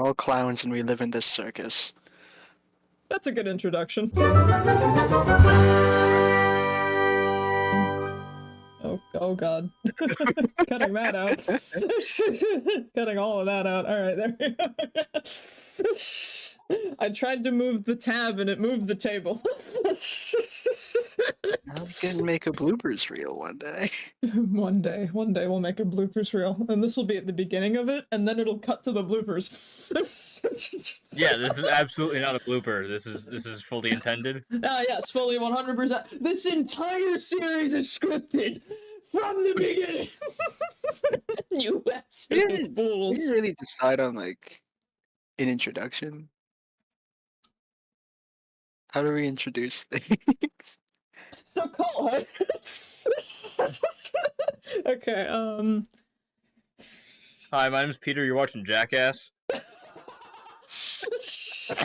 all clowns and we live in this circus. That's a good introduction. Oh god. Cutting that out. Cutting all of that out. Alright, there we go. I tried to move the tab and it moved the table. We can make a bloopers reel one day. One day we'll make a bloopers reel, and this will be at the beginning of it, and then it'll cut to the bloopers. Yeah, this is absolutely not a blooper. This is fully intended. Yes, fully 100%. This entire series is scripted from the beginning. You absolute fools. We didn't really decide on like an introduction. How do we introduce things? So Cole, huh? Okay, Hi, my name's Peter. You're watching Jackass. What's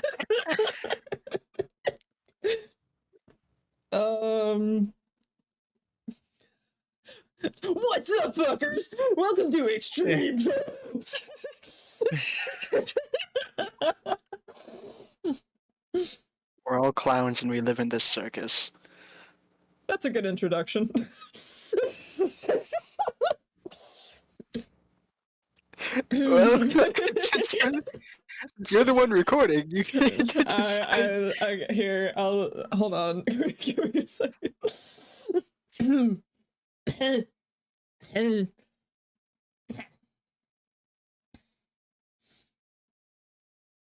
up, fuckers? Welcome to Extreme Tropes. We're all clowns and we live in this circus. That's a good introduction. Well, you're the one recording. You can here, I'll hold on. Give me a second.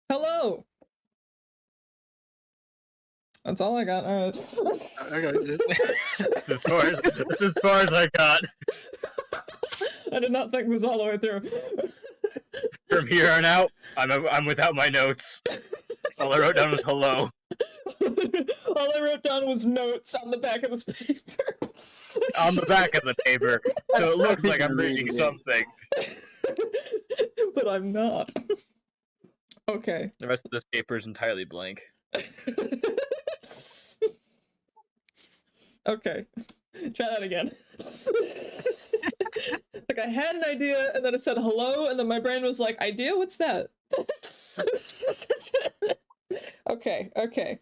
Hello. That's all I got. All right. Okay. That's as far as I got. I did not think this all the way through. From here on out, I'm without my notes. All I wrote down was hello. All I wrote down was notes on the back of this paper. On the back of the paper, so it looks like I'm reading something. But I'm not. Okay. The rest of this paper is entirely blank. Okay. Try that again. Like I had an idea and then I said hello and then my brain was like, idea? What's that? Okay,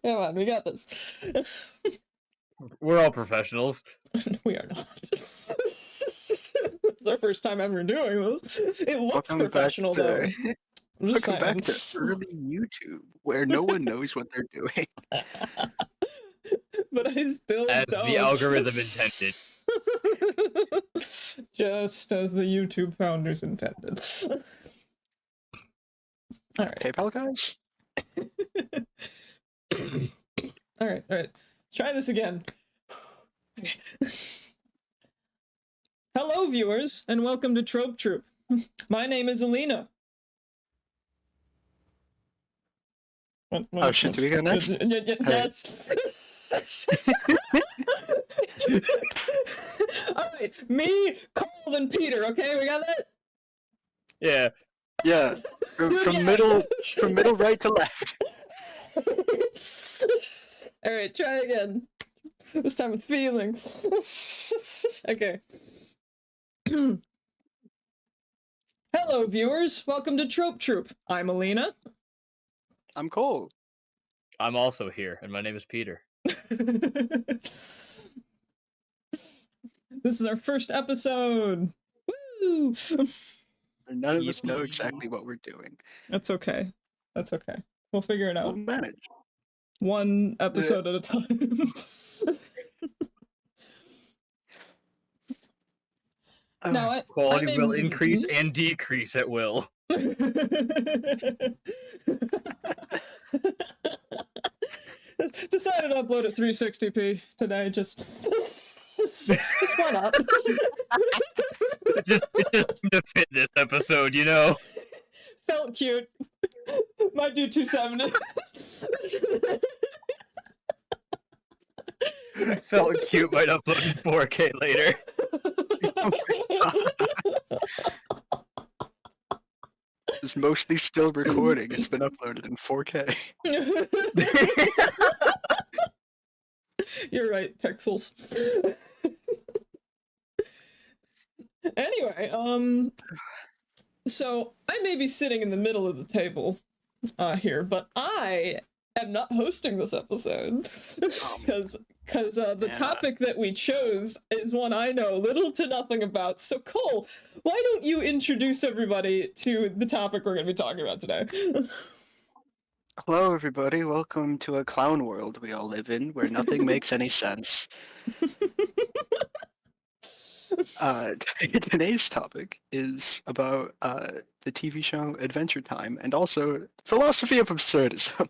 come on, we got this. We're all professionals. We are not. It's our first time ever doing this. It looks professional though. I'm just Welcome back to saying. early YouTube, where no one knows what they're doing. But I still As don't. the algorithm intended. Just as the YouTube founders intended. Alright. PayPal guys? Alright. Try this again. Okay. Hello, viewers, and welcome to Trope Troupe. My name is Alina. Oh shit, do we go next? Yes. Alright, me, Cole, and Peter, okay? We got that? Yeah. Yeah. From middle right to left. Alright, try again. This time with feelings. Okay. Hello, viewers. Welcome to Trope Troupe. I'm Alina. I'm Cole. I'm also here, and my name is Peter. This is our first episode. Woo! None of us know exactly what we're doing. That's okay. We'll figure it out. We'll manage. One episode at a time. Now, Quality will increase and decrease at will. Decided to upload at 360p today. Just why not? It just seemed to fit this episode, you know. Felt cute. Might do 270. Felt cute. Might upload in 4K later. It's mostly still recording. It's been uploaded in 4K. You're right, pixels. Anyway, So I may be sitting in the middle of the table here, but I am not hosting this episode because the Yeah. topic that we chose is one I know little to nothing about. So Cole, why don't you introduce everybody to the topic we're going to be talking about today? Hello, everybody. Welcome to a clown world we all live in, where nothing makes any sense. Today's topic is about the TV show Adventure Time, and also philosophy of absurdism.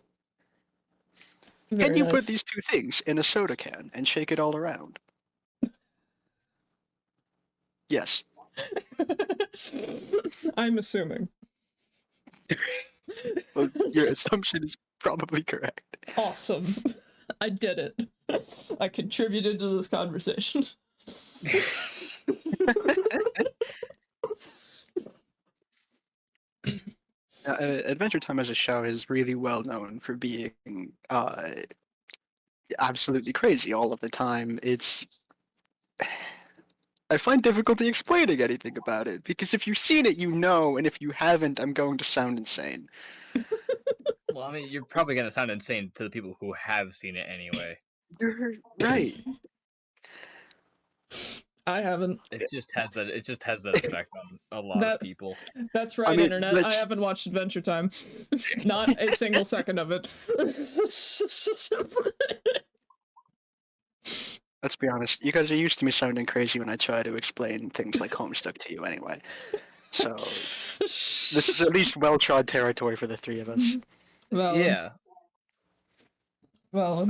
Can Very you put nice. these two things in a soda can and shake it all around? Yes. I'm assuming. Well, your assumption is probably correct. Awesome. I did it. I contributed to this conversation. Adventure Time as a show is really well known for being absolutely crazy all of the time. I find difficulty explaining anything about it, because if you've seen it, you know, and if you haven't, I'm going to sound insane. Well, I mean, you're probably gonna sound insane to the people who have seen it anyway. You're right. I haven't. It just has that effect on a lot That- of people. That's right, mean, Internet. I let's- haven't watched Adventure Time. Not a single second of it. Let's be honest. You guys are used to me sounding crazy when I try to explain things like Homestuck to you anyway. So this is at least well-trod territory for the three of us. Well, Yeah. well,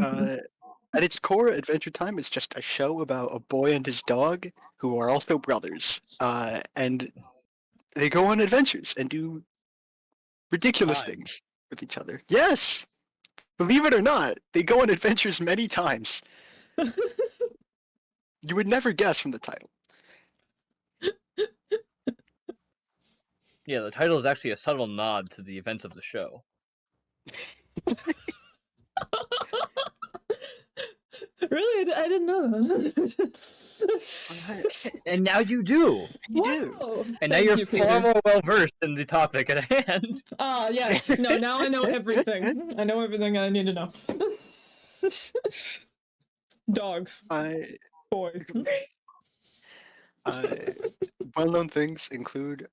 At its core, Adventure Time is just a show about a boy and his dog who are also brothers. And they go on adventures and do ridiculous Time. things with each other. Yes! Believe it or not, they go on adventures many times. You would never guess from the title. Yeah, the title is actually a subtle nod to the events of the show. really, I didn't know that. And now you do. You do. Wow. And now Thank you're you, far Peter. more well versed in the topic at hand. Ah, yes. No, now I know everything. I know everything I need to know. Dog, boy. Well-known things include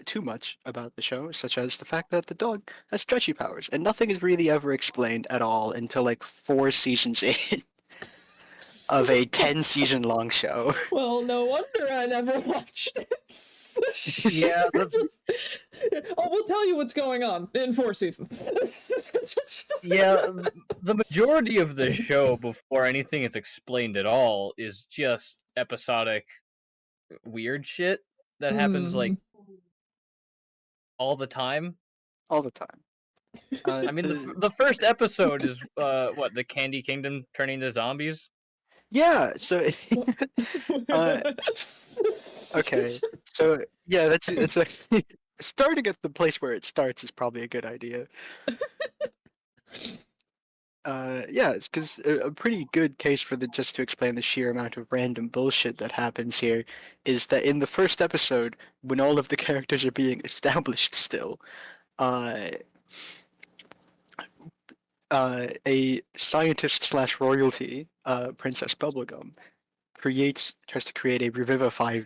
too much about the show, such as the fact that the dog has stretchy powers, and nothing is really ever explained at all until like 4 seasons in of a 10-season-long show. Well, no wonder I never watched it. Yeah, Oh, we'll tell you what's going on in 4 seasons. Yeah, the majority of the show, before anything is explained at all, is just episodic weird shit that happens like all the time. All the time. I mean, the first episode is what, the Candy Kingdom turning to zombies. Yeah, so okay, so yeah, that's actually starting at the place where it starts is probably a good idea. Yeah, it's because a pretty good case for just to explain the sheer amount of random bullshit that happens here is that in the first episode, when all of the characters are being established still, a scientist slash royalty, Princess Bubblegum, tries to create a revivify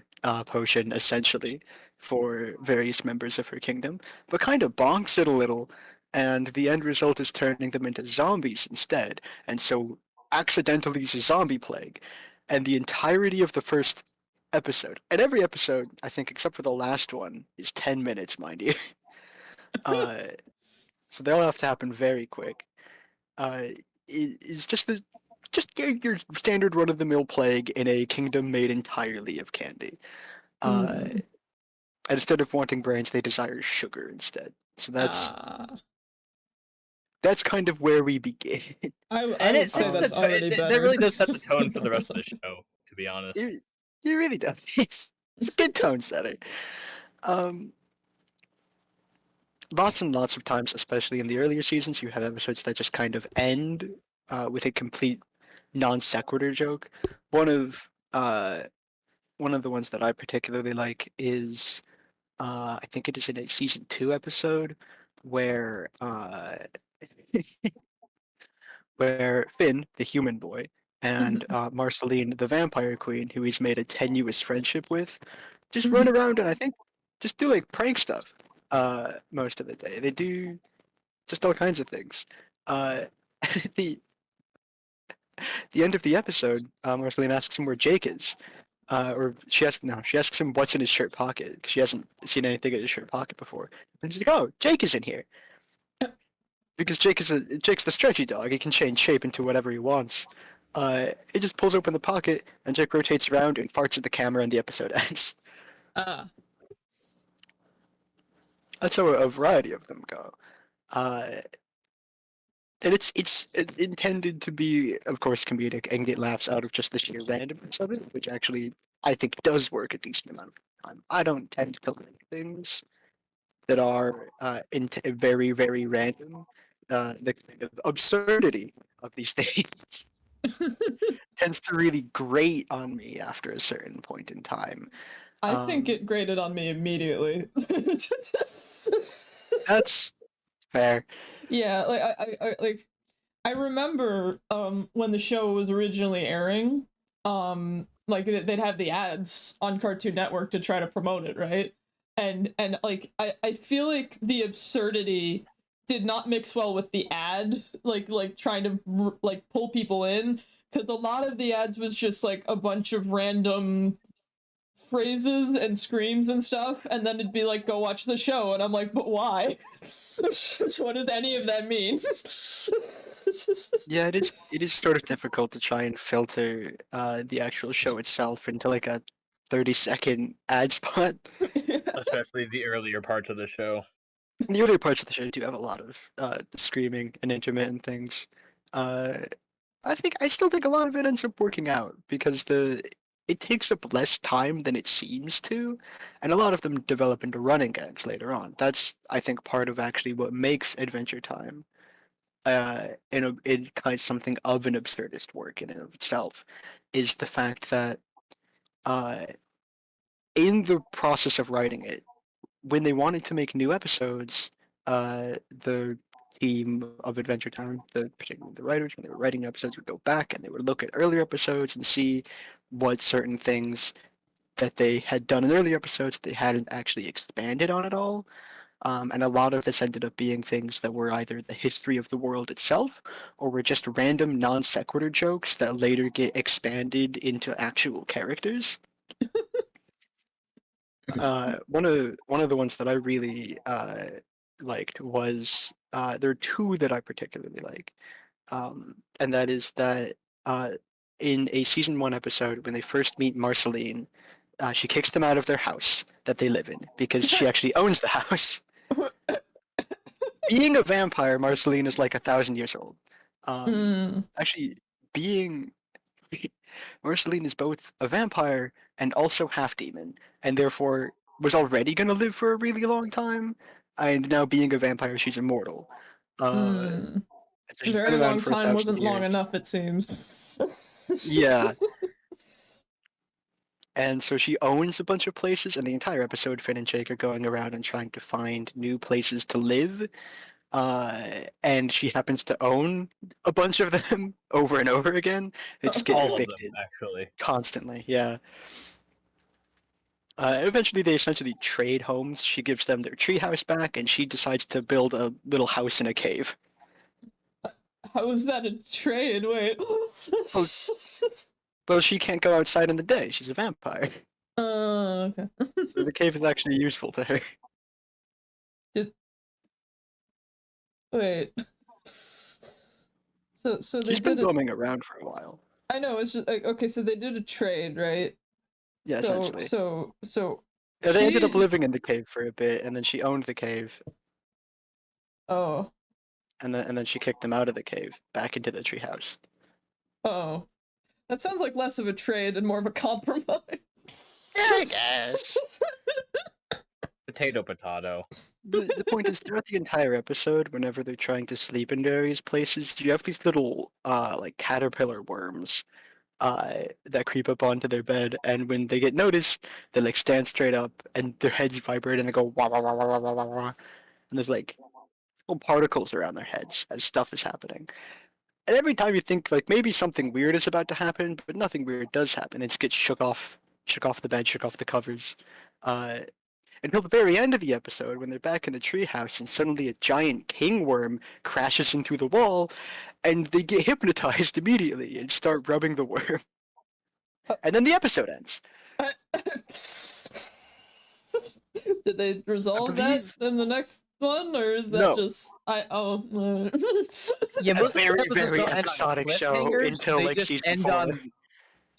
potion essentially for various members of her kingdom, but kind of bonks it a little, and the end result is turning them into zombies instead, and so accidentally is a zombie plague, and the entirety of the first episode, and every episode, I think, except for the last one, is 10 minutes, mind you. So they all have to happen very quick. Is just your standard run-of-the-mill plague in a kingdom made entirely of candy. And instead of wanting brains, they desire sugar instead. So that's kind of where we begin. I And would say that's already better. that really does set the tone for the rest of the show, to be honest. It really does. It's a good tone setter. Lots and lots of times, especially in the earlier seasons, you have episodes that just kind of end with a complete non sequitur joke. One of the ones that I particularly like is I think it is in a season 2 episode where where Finn, the human boy, and Marceline, the vampire queen, who he's made a tenuous friendship with, just run around and I think just do like prank stuff most of the day. They do just all kinds of things. At the end of the episode, Marceline asks him where Jake is. Or she asks him what's in his shirt pocket because she hasn't seen anything in his shirt pocket before. And she's like, "Oh, Jake is in here." Because Jake's the stretchy dog. He can change shape into whatever he wants. It just pulls open the pocket, and Jake rotates around and farts at the camera, and the episode ends. Ah. That's how a variety of them go. And it's intended to be, of course, comedic and get laughs out of just the sheer randomness of it, which actually I think does work a decent amount of time. I don't tend to like things that are very, very random. The kind of absurdity of these things tends to really grate on me after a certain point in time. I think it grated on me immediately. That's fair. Yeah, I remember when the show was originally airing, like they'd have the ads on Cartoon Network to try to promote it, right? And like I feel like the absurdity did not mix well with the ad, like trying to like pull people in, because a lot of the ads was just like a bunch of random phrases and screams and stuff, and then it'd be like, go watch the show, and I'm like, but why? What does any of that mean? Yeah, it is sort of difficult to try and filter the actual show itself into like a 30-second ad spot. Especially the earlier parts of the show. The earlier parts of the show do have a lot of screaming and intermittent things. Uh, I still think a lot of it ends up working out because it takes up less time than it seems to, and a lot of them develop into running gags later on. That's I think part of actually what makes Adventure Time in kind of something of an absurdist work in and of itself, is the fact that uh, in the process of writing it, when they wanted to make new episodes, the team of Adventure Time, particularly the writers, when they were writing episodes, would go back and they would look at earlier episodes and see what certain things that they had done in earlier episodes they hadn't actually expanded on at all. And a lot of this ended up being things that were either the history of the world itself or were just random non sequitur jokes that later get expanded into actual characters. One of the ones that I really liked was there are two that I particularly like, and that is that in a season 1 episode when they first meet Marceline, she kicks them out of their house that they live in because she actually owns the house. Being a vampire, Marceline is like 1,000 years old. Actually, being Marceline is both a vampire and also half demon, and therefore was already gonna live for a really long time. And now being a vampire, she's immortal. So she's been Very around long for time 1,000 wasn't long years. enough, it seems. Yeah, and so she owns a bunch of places, and the entire episode, Finn and Jake are going around and trying to find new places to live. And she happens to own a bunch of them over and over again. They just get All of them, evicted actually. constantly. Yeah. Eventually, they essentially trade homes. She gives them their treehouse back, and she decides to build a little house in a cave. How is that a trade? Wait. Well, she can't go outside in the day. She's a vampire. Okay. So the cave is actually useful to her. Wait. So they She's been did it. roaming around for a while. I know, it's just like, okay, so they did a trade, right? Yeah, essentially. So Yeah, they ended up she- living in the cave for a bit, and then she owned the cave, Oh. and then she kicked them out of the cave back into the treehouse. Oh. That sounds like less of a trade and more of a compromise. Yeah, I guess. Potato, potato. The point is, throughout the entire episode, whenever they're trying to sleep in various places, you have these little like caterpillar worms that creep up onto their bed, and when they get noticed, they like stand straight up, and their heads vibrate, and they go wah wah wah wah wah wah wah, wah. And there's like little particles around their heads as stuff is happening. And every time you think like maybe something weird is about to happen, but nothing weird does happen. They just get shook off the bed, shook off the covers, uh, until the very end of the episode when they're back in the treehouse and suddenly a giant king worm crashes in through the wall, and they get hypnotized immediately and start rubbing the worm. And then the episode ends. Did they resolve that believe- in the next one, or is that No. just Yeah, A most of the very, episodes very don't end on episodic show cliffhangers, until they like just season end 4. on.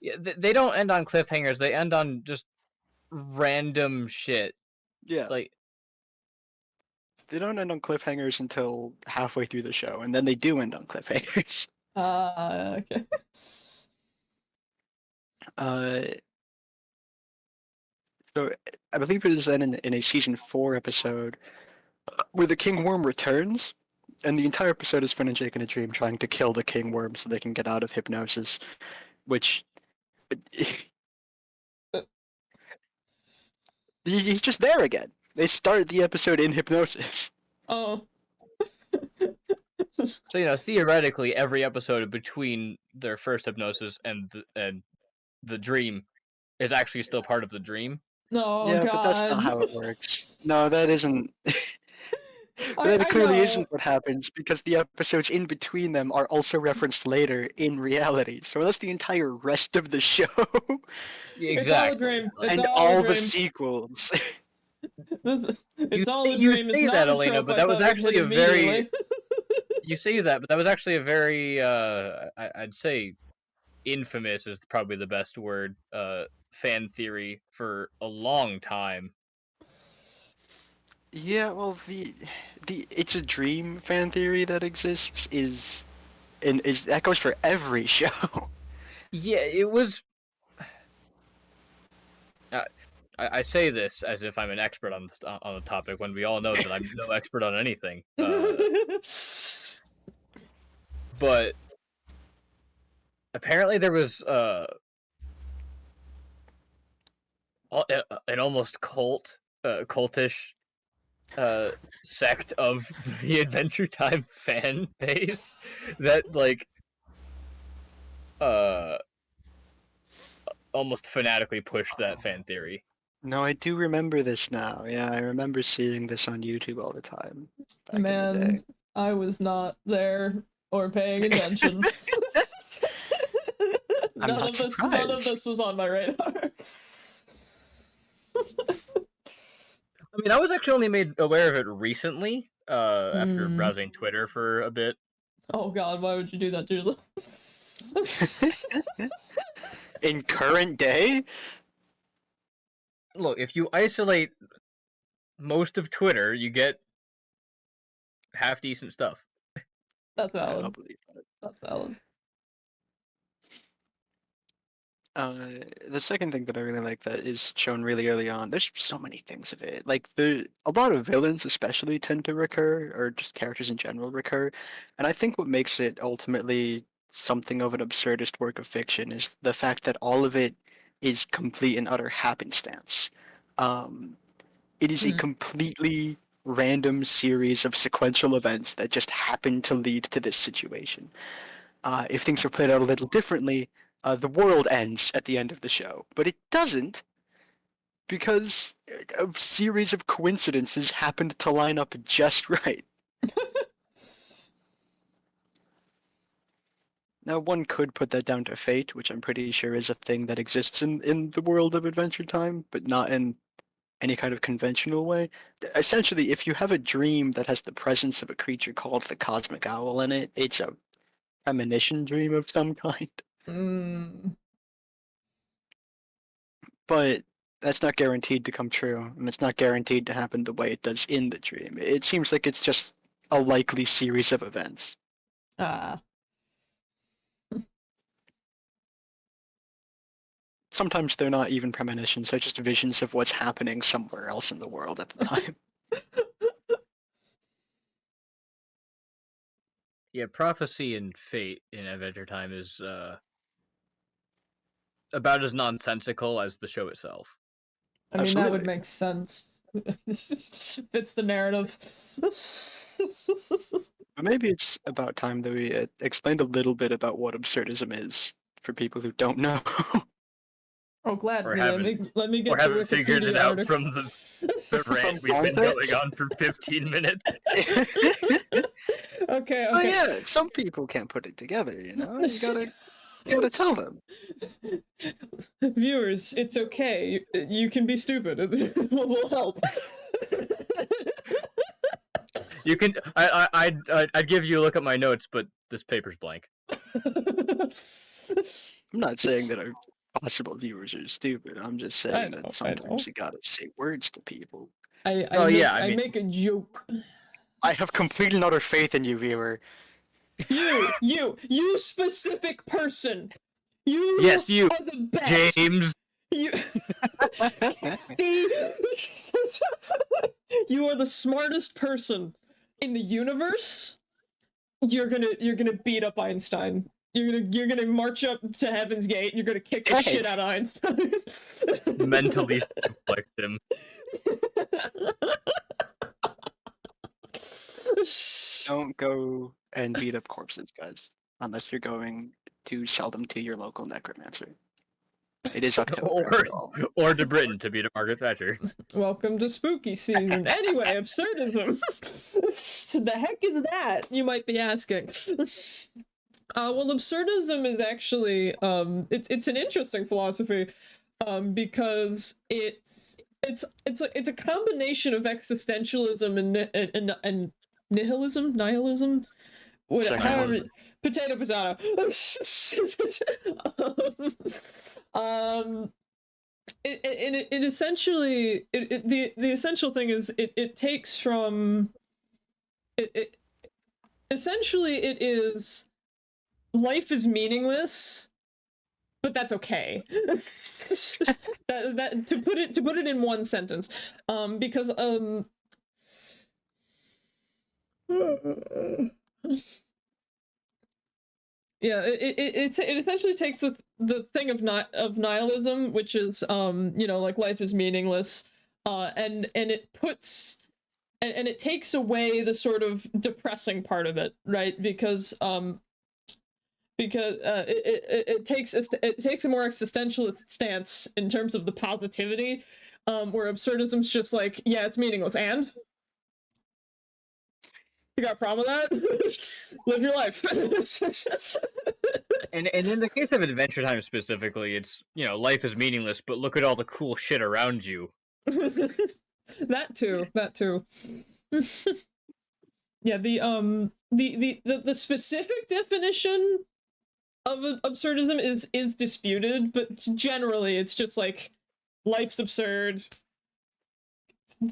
Yeah, they don't end on cliffhangers. They end on just random shit. Yeah. Like, They don't end on cliffhangers until halfway through the show, and then they do end on cliffhangers. okay. Uh, so I believe it is then in a season 4 episode where the king worm returns, and the entire episode is Finn and Jake in a dream trying to kill the king worm so they can get out of hypnosis, which he's just there again. They start the episode in hypnosis. Oh. so theoretically, every episode between their first hypnosis and the dream is actually still part of the dream. No, Yeah, God. but that's not how it works. No, that isn't. I That clearly know. isn't what happens because the episodes in between them are also referenced later in reality. So that's the entire rest of the show It's all a dream. It's and all, all a the dream. sequels. It's all a you dream. It's say not that, a Elena, trope. but I that was thought we'd actually hit a very. immediately. You say that, but that was actually a very. I'd say, infamous is probably the best word. Fan theory for a long time. Yeah, well, the it's a dream fan theory that exists is that goes for every show. Yeah, it was. I say this as if I'm an expert on the topic when we all know that I'm no expert on anything. But apparently there was an almost cultish sect of the Adventure Time fan base that almost fanatically pushed that fan theory. No, I do remember this now. Yeah, I remember seeing this on YouTube all the time back in the day. Man, I was not there or paying attention. I'm none not of this surprised. was on my radar. I mean, I was actually only made aware of it recently, after browsing Twitter for a bit. Oh God, why would you do that to yourself? In current day? Look, if you isolate most of Twitter, you get half decent stuff. That's I'll valid. believe that. That's valid. The second thing that I really like that is shown really early on, there's so many things of it. Like a lot of villains especially tend to recur, or just characters in general recur. And I think what makes it ultimately something of an absurdist work of fiction is the fact that all of it is complete and utter happenstance. It is a Hmm. completely random series of sequential events that just happen to lead to this situation. If things were played out a little differently, the world ends at the end of the show, but it doesn't because a series of coincidences happened to line up just right. Now, one could put that down to fate, which I'm pretty sure is a thing that exists in the world of Adventure Time, but not in any kind of conventional way. Essentially, if you have a dream that has the presence of a creature called the Cosmic Owl in it, it's a premonition dream of some kind. Mm. But that's not guaranteed to come true, and it's not guaranteed to happen the way it does in the dream. It seems like it's just a likely series of events. Ah. Sometimes they're not even premonitions, they're just visions of what's happening somewhere else in the world at the time. Yeah, prophecy and fate in Adventure Time is about as nonsensical as the show itself. I mean, that would Absolutely. make sense. This just fits the narrative. But maybe it's about time that we explained a little bit about what absurdism is for people who don't know. Oh, glad. Or Let me haven't- let me get Or the haven't figured it Wikipedia out article. from the rant we've been context? going on for 15 minutes. Okay, But okay. yeah, some people can't put it together, you know? You gotta tell them. Viewers, it's okay. You can be stupid. We'll help. You can. I'd give you a look at my notes, but this paper's blank. I'm not saying that our possible viewers are stupid. I'm just saying know, I that sometimes know. you gotta say words to people. Oh, yeah, I mean- make a joke. I have complete and utter faith in you, viewer. You specific person. You Yes, you, are the best. James. You, you are the smartest person in the universe. You're gonna beat up Einstein. You're gonna march up to Heaven's Gate. And you're gonna kick the Hey. shit out of Einstein. Mentally suplex him. Don't go and beat up corpses, guys, unless you're going to sell them to your local necromancer. It is October. after all. Or to Britain to beat up Margaret Thatcher. Welcome to spooky season. Anyway, absurdism. The heck is that? You might be asking. Well, absurdism is actually it's an interesting philosophy, because it's a combination of existentialism and nihilism, Sorry, however, nihilism. potato. It essentially the essential thing is it takes from it essentially it is life is meaningless, but that's okay. that to put it in one sentence, because yeah, it essentially takes the thing of nihilism, which is like life is meaningless, and it puts and it takes away the sort of depressing part of it, right? Because it takes a more existentialist stance in terms of the positivity, where absurdism's just like, yeah, it's meaningless, and you got a problem with that? Live your life. And in the case of Adventure Time specifically, it's, life is meaningless, but look at all the cool shit around you. That too. Yeah, the specific definition of absurdism is disputed, but generally it's just like life's absurd.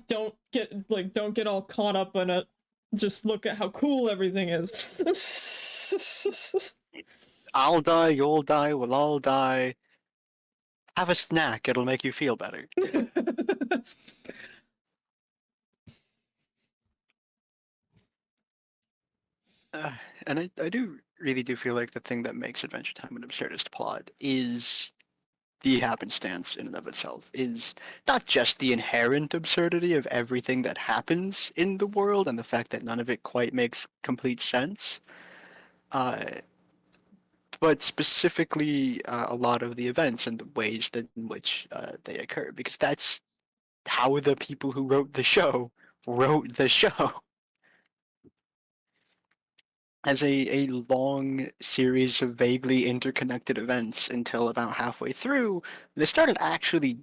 Don't get all caught up in it. Just look at how cool everything is. I'll die, you'll die, we'll all die. Have a snack, it'll make you feel better. And I do really do feel like the thing that makes Adventure Time an absurdist plot is the happenstance in and of itself, is not just the inherent absurdity of everything that happens in the world and the fact that none of it quite makes complete sense, but specifically a lot of the events and the ways that in which they occur, because that's how the people who wrote the show wrote the show. As a long series of vaguely interconnected events until about halfway through, they started actually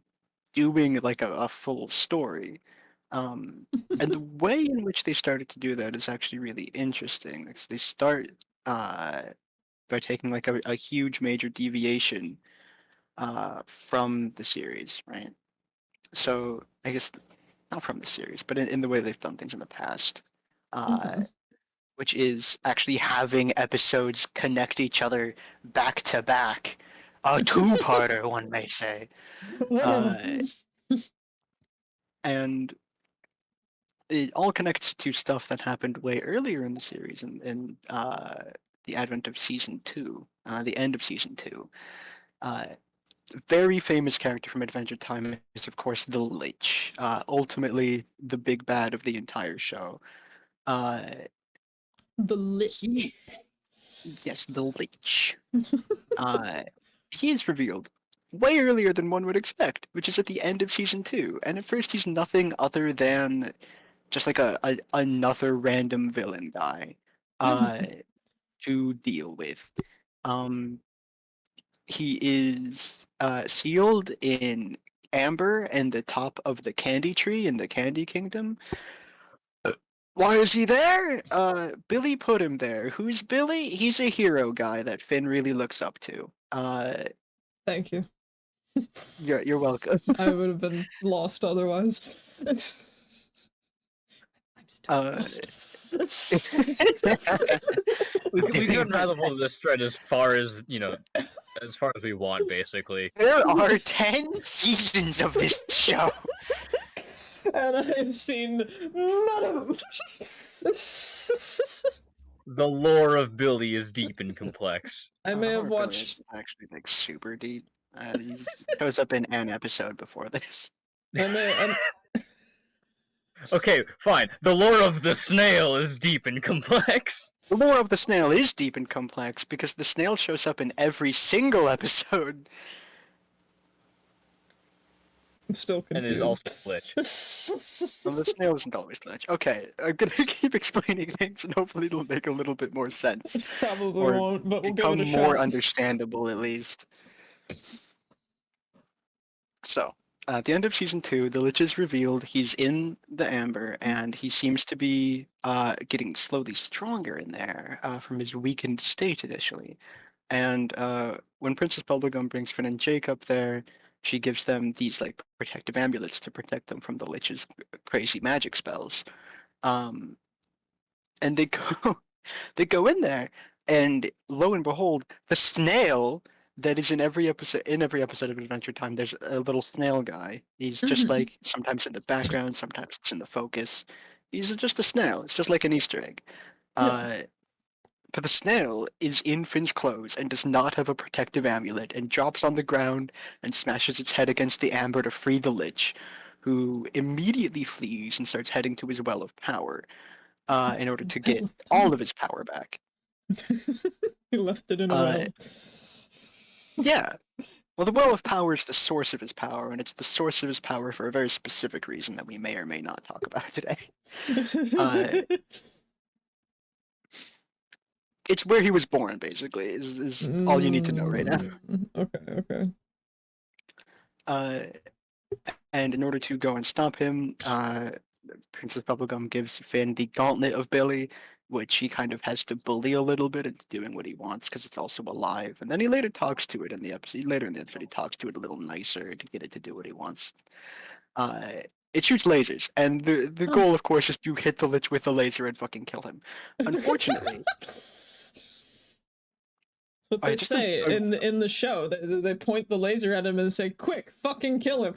doing like a full story. And the way in which they started to do that is actually really interesting. Because they start by taking like a huge major deviation from the series, right? So I guess not from the series, but in the way they've done things in the past. Which is actually having episodes connect each other back to back. A two-parter, one may say. And it all connects to stuff that happened way earlier in the series, in the advent of season 2, the end of season 2. very famous character from Adventure Time is, of course, the Lich. Ultimately, the big bad of the entire show. Uh, The he, Lich. yes, the Lich. He is revealed way earlier than one would expect, which is at the end of season 2. And at first, he's nothing other than just like another random villain guy to deal with. Um, he is sealed in amber and the top of the candy tree in the Candy Kingdom. Why is he there? Billy put him there. Who's Billy? He's a hero guy that Finn really looks up to. Thank you. You're welcome. I would have been lost otherwise. I'm still Uh, lost. We Doing can my unravel this thread as far as as far as we want, basically. There are 10 seasons of this show. And I've seen none of them. The lore of Billy is deep and complex. I may have Billy watched. is actually like super deep. He shows up in an episode before this. Okay, fine. The lore of the snail is deep and complex. The lore of the snail is deep and complex because the snail shows up in every single episode. I'm still And confused. is also Lich. Well, the snail isn't always the Lich. Okay, I'm gonna keep explaining things and hopefully it'll make a little bit more sense. Probably Or won't, but we'll give become it a more shot. understandable at least. So, at the end of season 2, the Lich is revealed. He's in the Amber, and he seems to be getting slowly stronger in there from his weakened state initially. And when Princess Bubblegum brings Finn and Jake up there, she gives them these like protective amulets to protect them from the Lich's crazy magic spells. Um, and they go in there, and lo and behold, the snail that is in every episode of Adventure Time, there's a little snail guy. He's just like sometimes in the background, sometimes it's in the focus. He's just a snail. It's just like an Easter egg. Yeah. But the snail is in Finn's clothes and does not have a protective amulet and drops on the ground and smashes its head against the amber to free the Lich, who immediately flees and starts heading to his well of power in order to get all of his power back. He left it in a well. Yeah. Well, the well of power is the source of his power, and it's the source of his power for a very specific reason that we may or may not talk about today. It's where he was born, basically, is all you need to know right now. Okay. And in order to go and stop him, Princess Bubblegum gives Finn the Gauntlet of Billy, which he kind of has to bully a little bit into doing what he wants because it's also alive. And then he later talks to it in the episode. Later in the episode, he talks to it a little nicer to get it to do what he wants. It shoots lasers, and the goal, of course, is to hit the Lich with the laser and fucking kill him. Unfortunately, That's what they say in the show. They point the laser at him and say, "Quick, fucking kill him."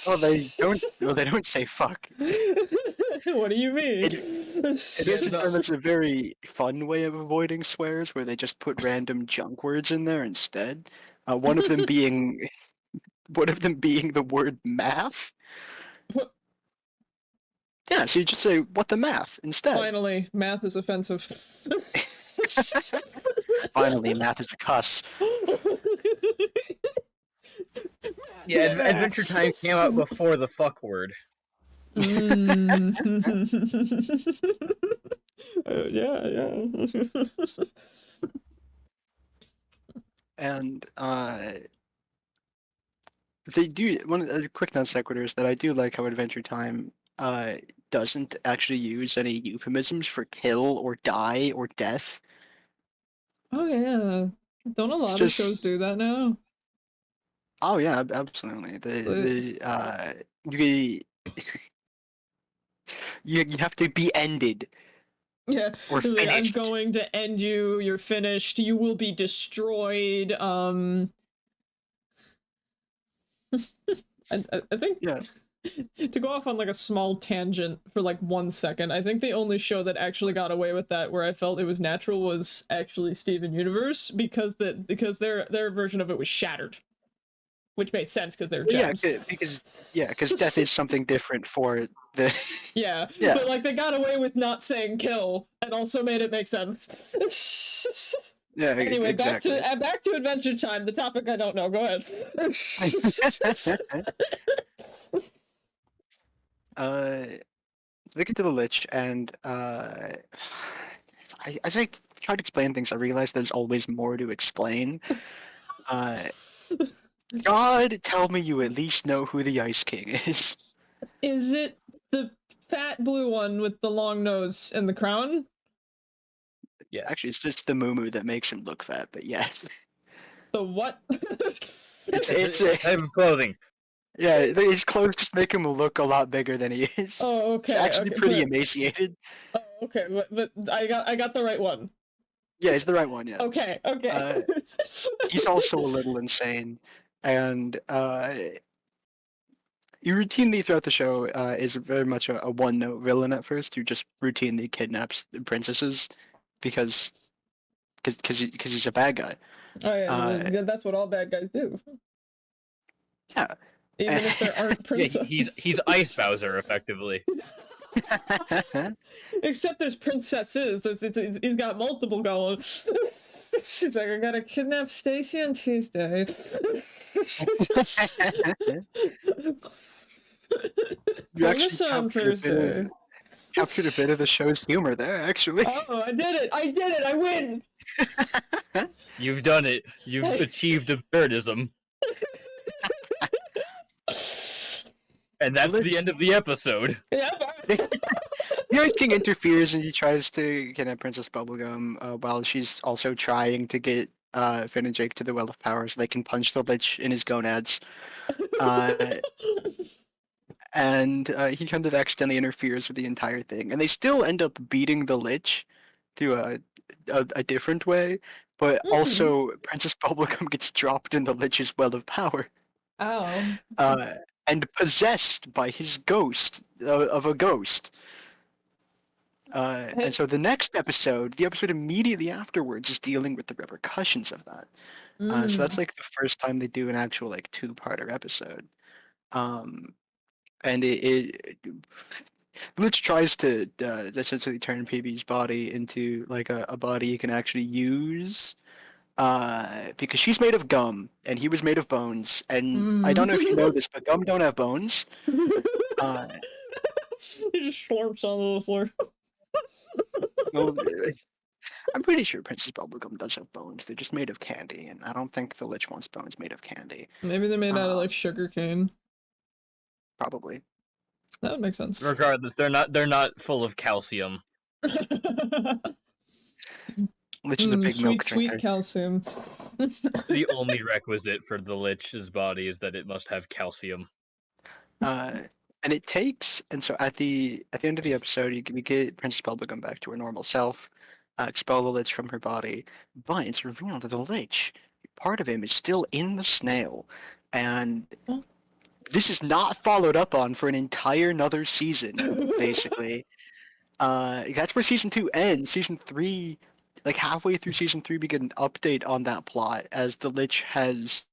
Oh, they don't. Well, they don't say fuck. What do you mean? It is that's a very fun way of avoiding swears, where they just put random junk words in there instead. One of them being the word math. What? Yeah, so you just say "what the math" instead. Finally, math is offensive. Finally, math is a cuss. Yeah, Adventure Time came out before the fuck word. Yeah. And they do one of the quick non sequiturs that I do like how Adventure Time doesn't actually use any euphemisms for kill or die or death. Oh yeah. Don't a lot of shows do that now? Oh yeah, absolutely. You have to be ended. Yeah, or like, I'm finished. going to end you. You're finished. You will be destroyed. I think Yeah. to go off on like a small tangent for like 1 second, I think the only show that actually got away with that where I felt it was natural was actually Steven Universe because their version of it was Shattered. which made sense because they're Well, yeah, gems. because death is something different for the. Yeah, Yeah. but like they got away with not saying kill, and also made it make sense. Yeah, Anyway, exactly. back to Adventure Time. The topic I don't know. Go ahead. We get to the Lich, and as I try to explain things, I realize there's always more to explain. God, tell me you at least know who the Ice King is. Is it the fat blue one with the long nose and the crown? Yes. Actually, it's just the Moo that makes him look fat, but yes. The what? It's type of clothing. yeah, his clothes just make him look a lot bigger than he is. Oh, okay. He's actually okay, pretty but, emaciated. oh, okay, but I got the right one. Yeah, he's the right one, yeah. Okay, okay. He's also a little insane, and he routinely throughout the show is very much a one-note villain at first who just routinely kidnaps princesses because he's a bad guy. Oh yeah, that's what all bad guys do. Yeah. Even if there aren't Yeah, princesses. he's Ice Bowser effectively. Except there's princesses. He's got multiple going. She's like, I gotta kidnap Stacy on Tuesday. You actually Promise on Thursday. captured a bit of the show's humor there, actually. Oh, I did it! I win! You've done it. You've achieved absurdism. And that's the end of the episode. Yep. The Ice King interferes and he tries to kidnap Princess Bubblegum while she's also trying to get Finn and Jake to the Well of Power so they can punch the Lich in his gonads. And he kind of accidentally interferes with the entire thing. And they still end up beating the Lich through a different way, but also Princess Bubblegum gets dropped in the Lich's Well of Power. Ow. And possessed by his ghost of a ghost. And so the next episode, the episode immediately afterwards, is dealing with the repercussions of that. So that's like the first time they do an actual like two-parter episode. And it Lich tries to essentially turn PB's body into like a body he can actually use. Because she's made of gum and he was made of bones, and I don't know if you know this, but gum don't have bones. He just slurps onto the floor. Well, I'm pretty sure Princess Bubblegum does have bones. They're just made of candy, and I don't think the Lich wants bones made of candy. Maybe they're made out of like sugar cane. Probably. That would make sense. Regardless, they're not full of calcium. Lich is a big milk sweet drinker. calcium. The only requisite for the Lich's body is that it must have calcium. And it takes, and so at the end of the episode, we get Princess Bubblegum back to her normal self, expel the Lich from her body, but it's revealed that the Lich, part of him, is still in the snail, and this is not followed up on for an entire another season, basically. That's where season 2 ends. Season 3, like halfway through season 3, we get an update on that plot as the Lich has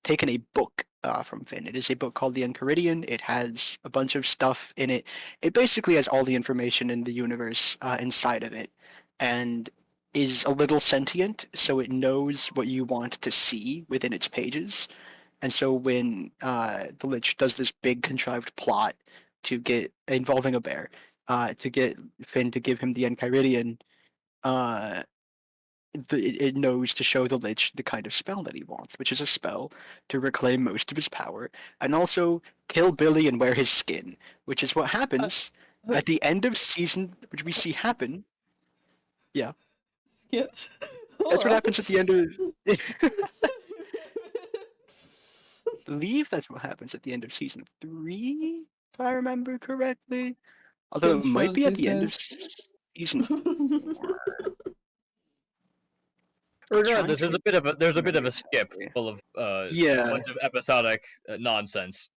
taken a book from Finn. It is a book called The Enchiridion. It has a bunch of stuff in it. It basically has all the information in the universe inside of it, and is a little sentient, so it knows what you want to see within its pages. And so when the Lich does this big contrived plot to get involving a bear, to get Finn to give him the Enchiridion, it knows to show the Lich the kind of spell that he wants, which is a spell to reclaim most of his power, and also kill Billy and wear his skin, which is what happens at the end of season, which we see happen. Yeah. Skip. That's what happens at the end of... I believe that's what happens at the end of season 3, if I remember correctly. Although Kids it might shows be at these the end of days. season 4. Regardless, there's a bit of a skip full of Yeah. a bunch of episodic nonsense.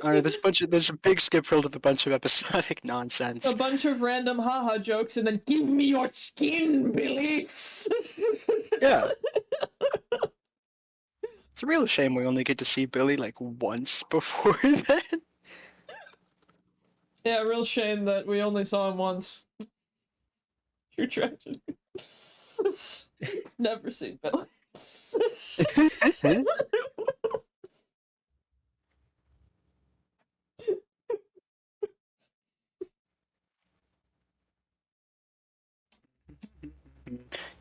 There's a big skip filled with a bunch of episodic nonsense. A bunch of random haha jokes, and then give me your skin, Billy. Yeah. It's a real shame we only get to see Billy like once before then. Yeah, real shame that we only saw him once. True tragedy. Never seen Billy.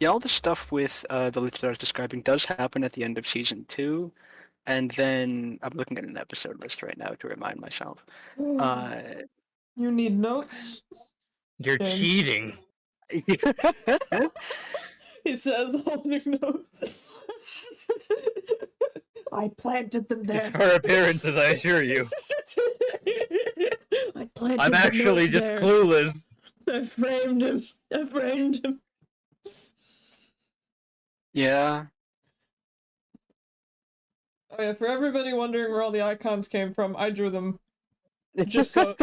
Yeah, all the stuff with the Lich that I was describing does happen at the end of season 2, and then I'm looking at an episode list right now to remind myself. You need notes? You're Shame. cheating. He says, holding notes. I planted them there. It's for appearances, I assure you. I planted I'm the actually notes just there. clueless. I framed him. I framed him. Yeah. Oh yeah, for everybody wondering where all the icons came from, I drew them. Just so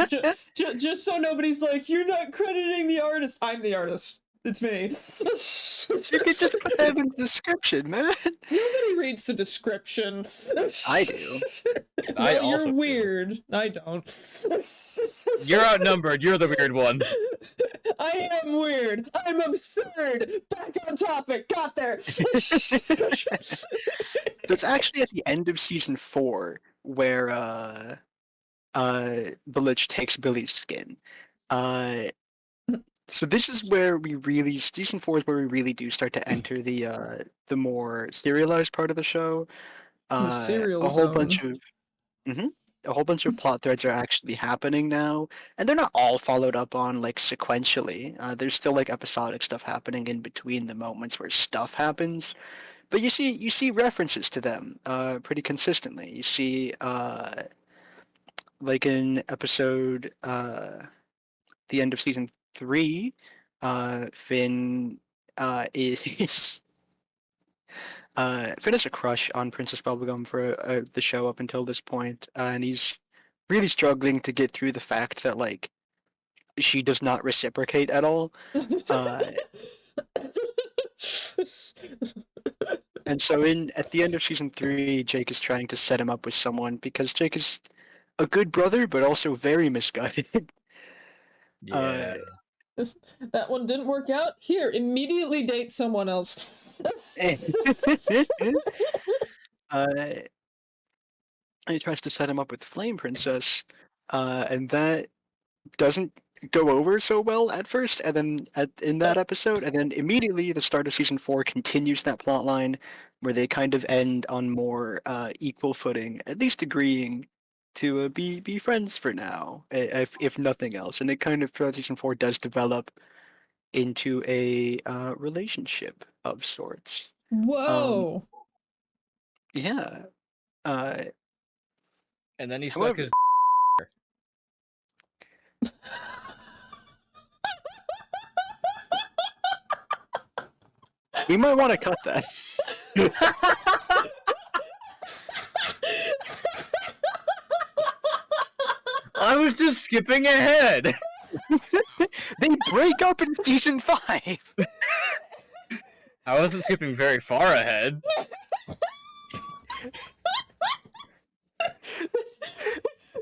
nobody's like, you're not crediting the artist. I'm the artist. It's me. You could just put that in the description, man. Nobody reads the description. I do. I Well, also you're do. weird. I don't. You're outnumbered. You're the weird one. I am weird. I'm absurd. Back on topic. Got there. So it's actually at the end of season 4 where the Lich takes Billy's skin. So this is where season 4 is where we really do start to enter the more serialized part of the show. The serial a whole zone. bunch of a whole bunch of plot threads are actually happening now, and they're not all followed up on like sequentially. There's still like episodic stuff happening in between the moments where stuff happens, but you see references to them pretty consistently. You see like in episode the end of season 3, Finn is Finn has a crush on Princess Bubblegum for the show up until this point, and he's really struggling to get through the fact that like she does not reciprocate at all. And so at the end of season 3, Jake is trying to set him up with someone because Jake is a good brother, but also very misguided. Yeah. That one didn't work out. Here, immediately date someone else. He tries to set him up with Flame Princess, and that doesn't go over so well at first, and then in that episode, and then immediately the start of season 4 continues that plot line where they kind of end on more equal footing, at least agreeing to be friends for now, if nothing else. And it kind of throughout season 4 does develop into a relationship of sorts. Whoa. Yeah. And then he However- suck his. We might want to cut that. I was just skipping ahead. They break up in season 5. I wasn't skipping very far ahead.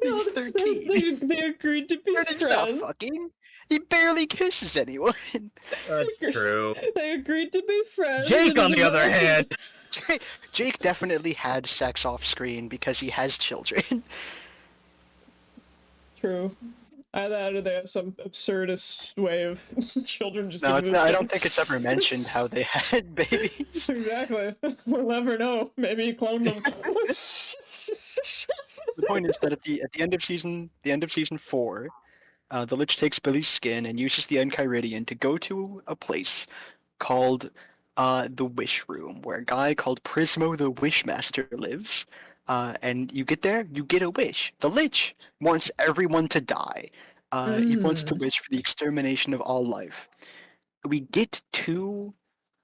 He's 13. They agreed to be He's not friends. fucking. He barely kisses anyone. That's true. They agreed to be friends. Jake, and on in the other order to- hand, Jake definitely had sex off screen because he has children. True. Either they have some absurdist way of children just. No, it's existing. not, I don't think it's ever mentioned how they had babies. Exactly. We'll never know. Maybe he cloned them. The point is that at the end of season 4, the Lich takes Billy's skin and uses the Enchiridion to go to a place called the Wish Room, where a guy called Prismo the Wishmaster lives. And you get there, you get a wish. The Lich wants everyone to die. He wants to wish for the extermination of all life. We get to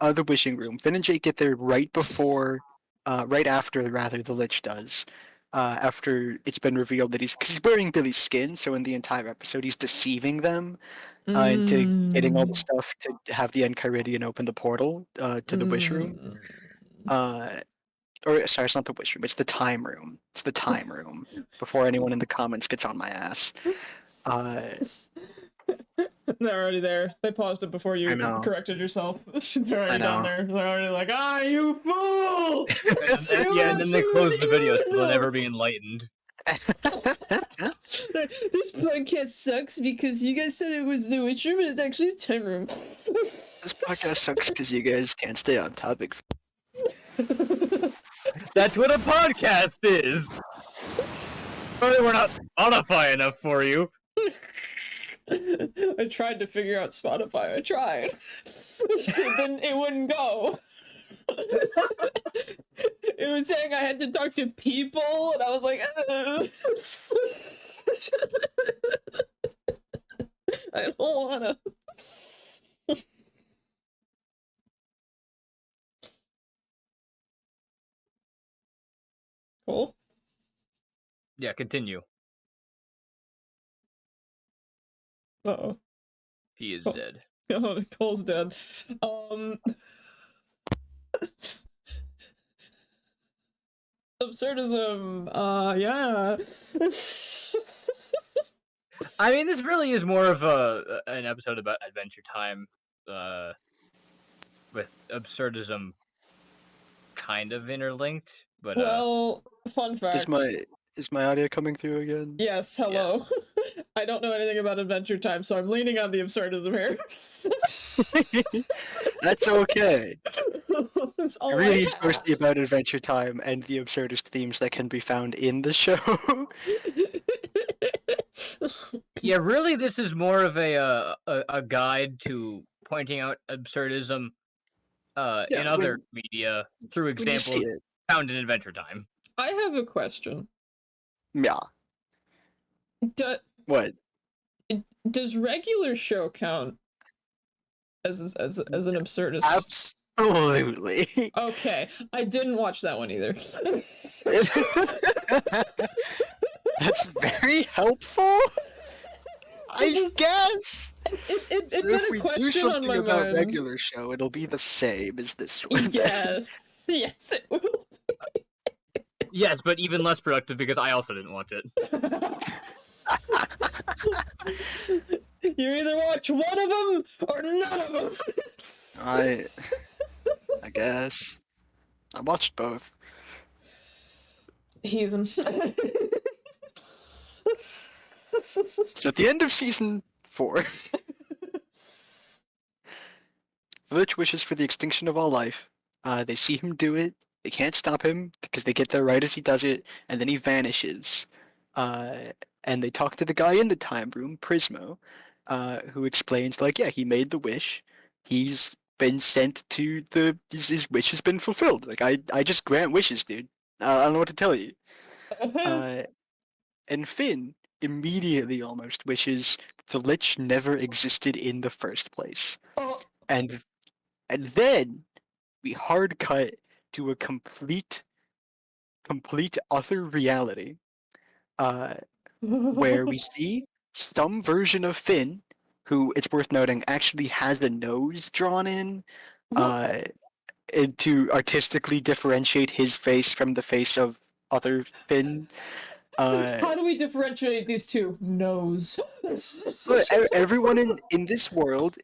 the wishing room. Finn and Jake get there right after the Lich does. After it's been revealed that he's wearing Billy's skin, so in the entire episode he's deceiving them into getting all the stuff to have the Enchiridion open the portal to the Wish Room. Or sorry, it's not the wish room. It's the time room. It's the time room. Before anyone in the comments gets on my ass. They're already there. They paused it before I you know. corrected yourself. They're I already down know. there. They're already like, ah, you fool! And then they close the video, so they'll never be enlightened. This podcast sucks because you guys said it was the witch room and it's actually a time room. This podcast sucks because you guys can't stay on topic. That's what a podcast is! Sorry we're not Spotify enough for you. I tried to figure out Spotify. I tried. It wouldn't go. It was saying I had to talk to people, and I was like, I don't wanna. Cool. Yeah, continue. Uh-oh. He is Oh. dead. Oh, Cole's dead. Absurdism. Yeah. I mean, this really is more of an episode about Adventure Time, with Absurdism kind of interlinked, but Well, fun fact. Is my audio coming through again? Yes, hello. Yes. I don't know anything about Adventure Time, so I'm leaning on the absurdism here. That's okay. That's all It really I is supposed to be about Adventure Time and the absurdist themes that can be found in the show. Yeah, really, this is more of a guide to pointing out absurdism Yeah, in other media through when you see examples it. found in Adventure Time. I have a question. Yeah. What? Does regular show count as an absurdist? Absolutely. Okay, I didn't watch that one either. That's very helpful. I just- guess. It So put if a we do question on something my about mind. regular show, it'll be the same as this one. then. Yes, yes, it will. Yes, but even less productive because I also didn't watch it. You either watch one of them or none of them. I guess. I watched both. Heathen. So at the end of season 4, Village wishes for the extinction of all life. They see him do it. They can't stop him because they get there right as he does it, and then he vanishes. And they talk to the guy in the time room, Prismo, who explains, like, yeah, he made the wish. He's been sent to his wish has been fulfilled. Like, I just grant wishes, dude. I don't know what to tell you. And Finn immediately almost wishes the Lich never existed in the first place. Oh. And then we hard cut to a complete other reality, where we see some version of Finn, who, it's worth noting, actually has a nose drawn in, and to artistically differentiate his face from the face of other Finn. How do we differentiate these two? Nose. But everyone in this world,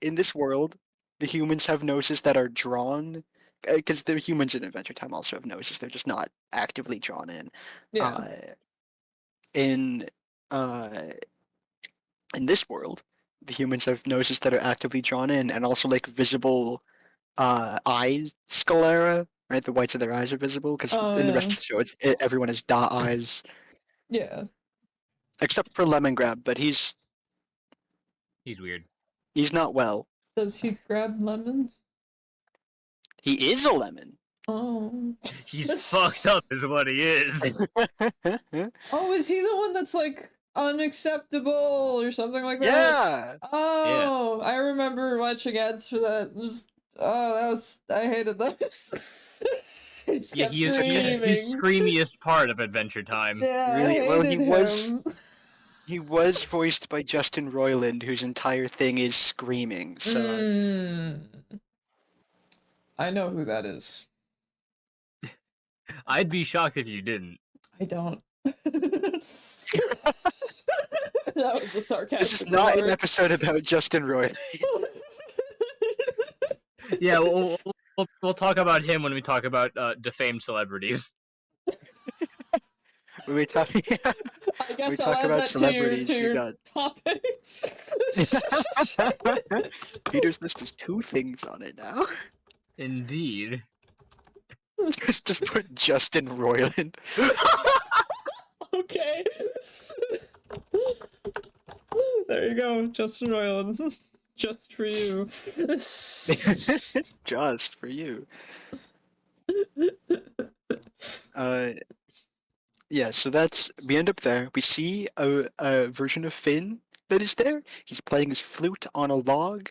the humans have noses that are drawn, because the humans in Adventure Time also have noses. They're just not actively drawn in. Yeah. In this world, the humans have noses that are actively drawn in, and also like visible eye sclera. Right, the whites of their eyes are visible because in the rest of the show, everyone has dot eyes. Yeah. Except for Lemongrab, but he's weird. He's not well. Does he grab lemons? He is a lemon. Oh. He's fucked up is what he is. Oh, is he the one that's like unacceptable or something like that? Yeah. Oh, I remember watching ads for that. I hated those. Yeah, he is the screamiest part of Adventure Time. Yeah, Really? I Well, hated him. he was voiced by Justin Roiland, whose entire thing is screaming. So I know who that is. I'd be shocked if you didn't. I don't. That was a This sarcastic is not an remark. episode about Justin Roy. Yeah, we'll talk about him when we talk about defamed celebrities. When we talk, I guess I'll talk add about that to your celebrities, you got topics. Peter's list is 2 things on it now. Indeed. Just put Justin Roiland. Okay. There you go, Justin Roiland. Just for you. Just for you. Yeah, so we end up there. We see a version of Finn that is there. He's playing his flute on a log.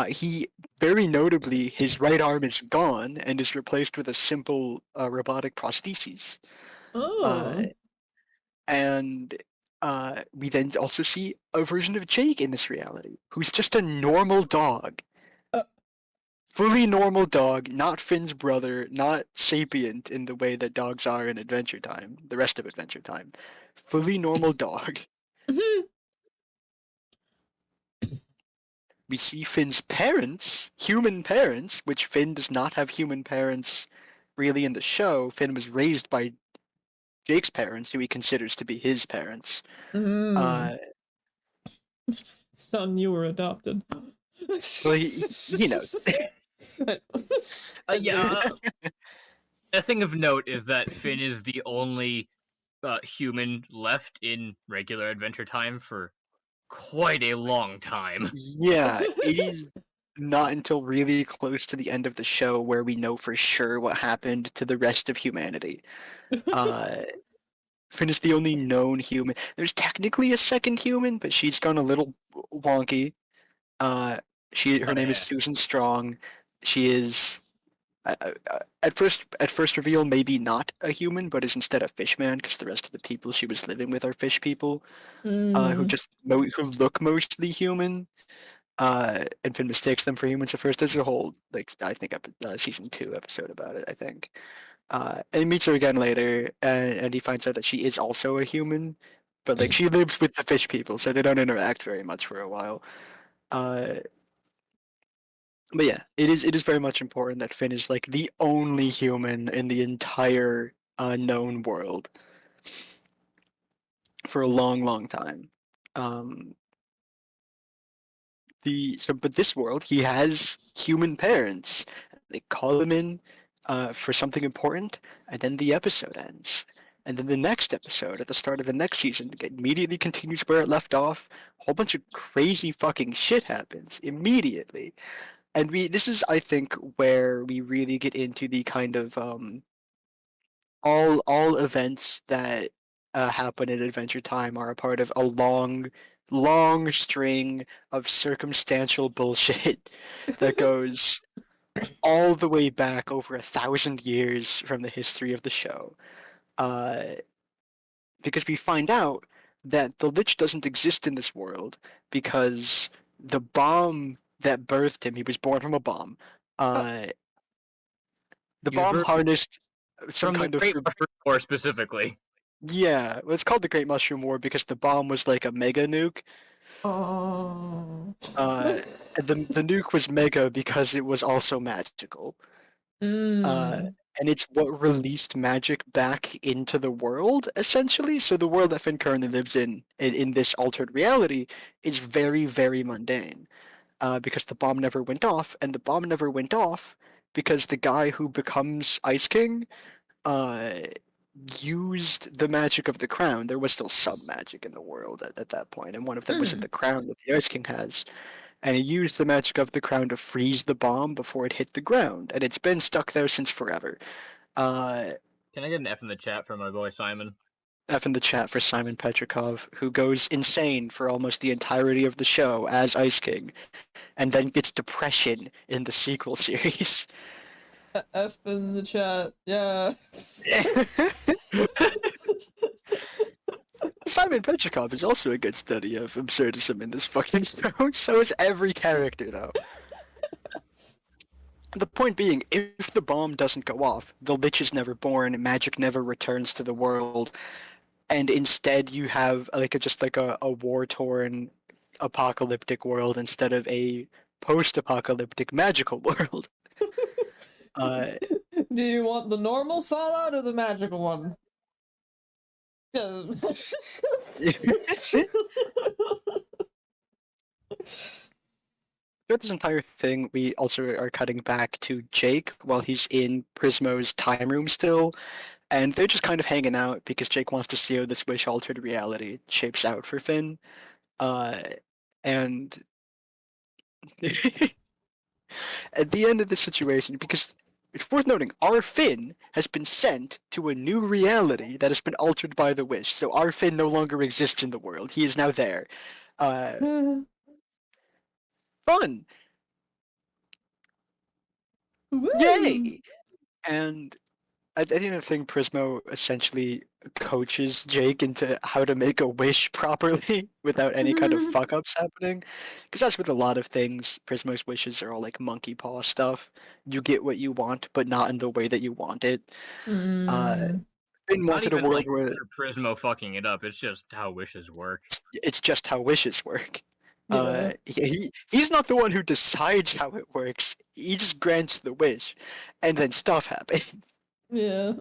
He, very notably, his right arm is gone and is replaced with a simple robotic prosthesis. Oh. And we then also see a version of Jake in this reality, who's just a normal dog. Uh. Fully normal dog, not Finn's brother, not sapient in the way that dogs are in Adventure Time, the rest of Adventure Time. Fully normal dog. We see Finn's parents, human parents, which Finn does not have human parents really in the show. Finn was raised by Jake's parents, who he considers to be his parents. Son, you were adopted. Well, he knows. Yeah. A thing of note is that Finn is the only human left in regular Adventure Time for quite a long time. Yeah, it is not until really close to the end of the show where we know for sure what happened to the rest of humanity. Finn is the only known human. There's technically a second human, but she's gone a little wonky. Her name is Susan Strong. She is at first reveal maybe not a human, but is instead a fishman because the rest of the people she was living with are fish people who just who look mostly human. And Finn mistakes them for humans at first. There's a whole I think season 2 episode about it. I think. And he meets her again later, and he finds out that she is also a human, but she lives with the fish people, so they don't interact very much for a while. But yeah, it is very much important that Finn is the only human in the entire known world for a long, long time. But this world, he has human parents. They call him in for something important, and then the episode ends. And then the next episode, at the start of the next season, immediately continues where it left off. A whole bunch of crazy fucking shit happens immediately. And this is, I think, where we really get into the kind of all events that happen in Adventure Time are a part of a long string of circumstantial bullshit that goes all the way back over 1,000 years from the history of the show. Because we find out that the Lich doesn't exist in this world because the bomb that birthed him, he was born from a bomb. The bomb harnessed some from kind the of Great Mushroom War specifically. Yeah, well, it's called the Great Mushroom War because the bomb was like a mega nuke. Oh. And the nuke was mega because it was also magical. And it's what released magic back into the world, essentially. So the world that Finn currently lives in this altered reality, is very, very mundane. Because the bomb never went off, and the bomb never went off because the guy who becomes Ice King used the magic of the crown. There was still some magic in the world at that point, and one of them was in the crown that the Ice King has. And he used the magic of the crown to freeze the bomb before it hit the ground, and it's been stuck there since forever. Can I get an F in the chat from my boy Simon? F in the chat for Simon Petrikov, who goes insane for almost the entirety of the show as Ice King, and then gets depression in the sequel series. F in the chat, yeah. Simon Petrikov is also a good study of absurdism in this fucking show. So is every character, though. The point being, if the bomb doesn't go off, the Lich is never born, magic never returns to the world, and instead you have like just like a war-torn apocalyptic world instead of a post-apocalyptic magical world. Uh, Do you want the normal Fallout or the magical one? 'Cause- throughout this entire thing, we also are cutting back to Jake while he's in Prismo's time room still, and they're just kind of hanging out because Jake wants to see how this wish-altered reality shapes out for Finn. Uh, and at the end of the situation, because it's worth noting, our Finn has been sent to a new reality that has been altered by the wish. So our Finn no longer exists in the world. He is now there. Fun. Woo! Yay! And I think the thing Prismo essentially coaches Jake into how to make a wish properly without any kind of fuck ups happening. Because that's with a lot of things. Prismo's wishes are all like monkey paw stuff. You get what you want, but not in the way that you want it. Uh, Mm, Finn Not wanted a even world like where through Prismo fucking it up. It's just how wishes work. it's just how wishes work. yeah. He's not the one who decides how it works. He just grants the wish, and then stuff happens. Yeah.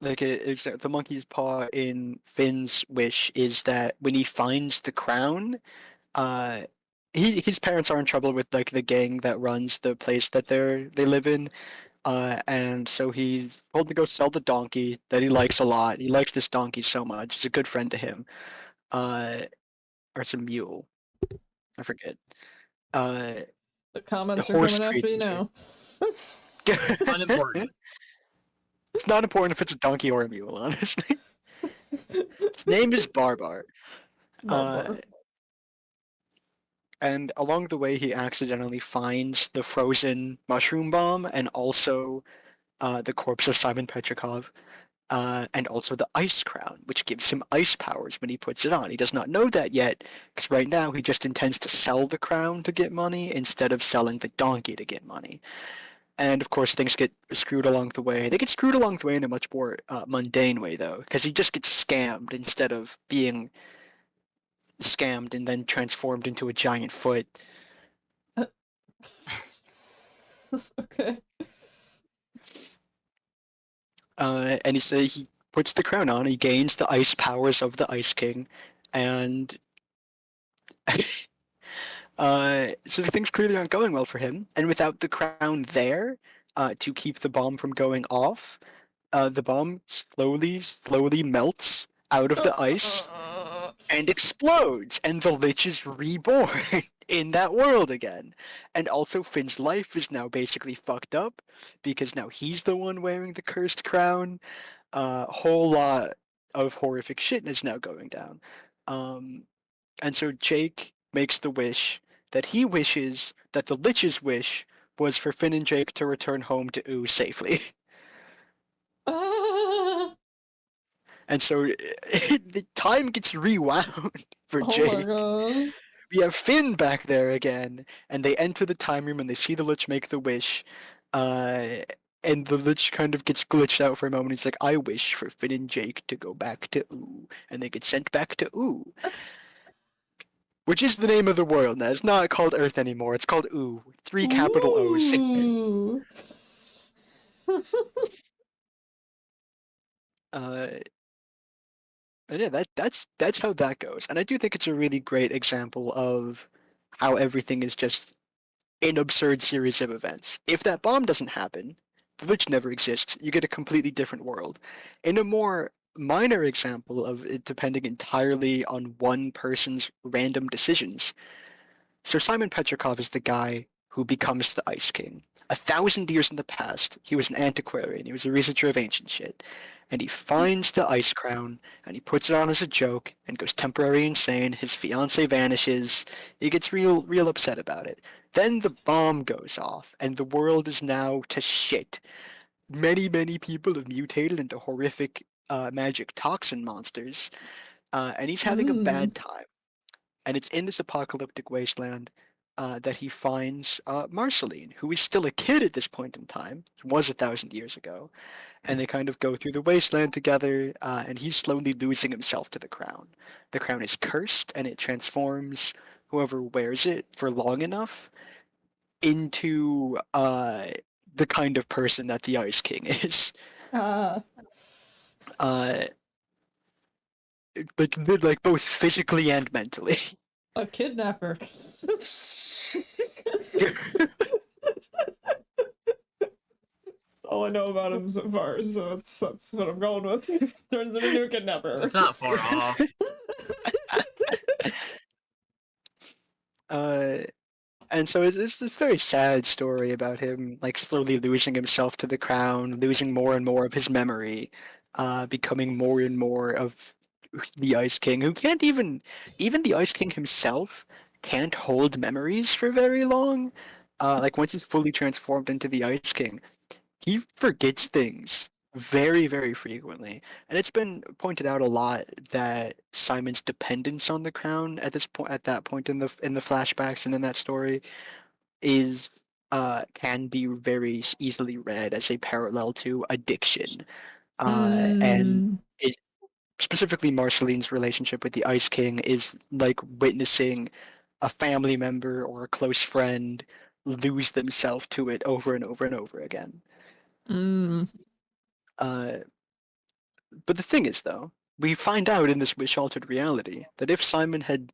Like the monkey's paw in Finn's wish is that when he finds the crown, uh, his parents are in trouble with like the gang that runs the place that they live in, and so he's told to go sell the donkey that he likes a lot. He likes this donkey so much; it's a good friend to him. Uh, or it's a mule, I forget. Uh, The the comments are horse coming after you creature. now. Unimportant. It's not important if it's a donkey or a mule, honestly. Its name is Barbar. Uh, Barbar. and along the way, he accidentally finds the frozen mushroom bomb and also the corpse of Simon Petrikov, and also the ice crown, which gives him ice powers when he puts it on. He does not know that yet, because right now he just intends to sell the crown to get money instead of selling the donkey to get money. And of course, things get screwed along the way. They get screwed along the way in a much more mundane way, though, because he just gets scammed instead of being scammed and then transformed into a giant foot. Okay. And he puts the crown on. He gains the ice powers of the Ice King, and so things clearly aren't going well for him. And without the crown there to keep the bomb from going off, the bomb slowly melts out of the ice and explodes, and the Lich is reborn in that world again. And also, Finn's life is now basically fucked up because now he's the one wearing the cursed crown. A whole lot of horrific shit is now going down. Um, and so Jake makes the wish that he wishes that the Lich's wish was for Finn and Jake to return home to Ooh safely. And so the time gets rewound for Oh my Jake. god. We have Finn back there again, and they enter the time room and they see the Lich make the wish. Uh, and the Lich kind of gets glitched out for a moment. He's like, I wish for Finn and Jake to go back to Ooh. And they get sent back to Ooh, which is the name of the world now. It's not called Earth anymore. It's called Ooh. Three capital O's. Ooh. uh, and yeah, that's how that goes. And I do think it's a really great example of how everything is just an absurd series of events. If that bomb doesn't happen, the Lich never exists. You get a completely different world. In a more minor example of it depending entirely on one person's random decisions, so Simon Petrikov is the guy who becomes the Ice King. 1,000 years in the past, he was an antiquarian. He was a researcher of ancient shit. And he finds the ice crown, and he puts it on as a joke, and goes temporarily insane. His fiance vanishes. He gets real upset about it. Then the bomb goes off, and the world is now to shit. Many people have mutated into horrific magic toxin monsters, and he's having a Mm. bad time. And it's in this apocalyptic wasteland that he finds Marceline, who is still a kid at this point in time, was 1,000 years ago, and they kind of go through the wasteland together, and he's slowly losing himself to the crown. The crown is cursed, and it transforms whoever wears it for long enough into the kind of person that the Ice King is. Ah. Uh, like both physically and mentally. A kidnapper. All I know about him so far, so that's what I'm going with. Turns him into a kidnapper. It's not far off. And so it's this very sad story about him, like slowly losing himself to the crown, losing more and more of his memory, becoming more and more of the Ice King, who can't even the Ice King himself can't hold memories for very long. Like once he's fully transformed into the Ice King, he forgets things very, very frequently. And it's been pointed out a lot that Simon's dependence on the crown at this point, at that point in the flashbacks and in that story, is can be very easily read as a parallel to addiction. And Mm. it, specifically Marceline's relationship with the Ice King is like witnessing a family member or a close friend lose themselves to it over and over and over again. Mm. Uh, but the thing is, though, we find out in this wish-altered reality that if Simon had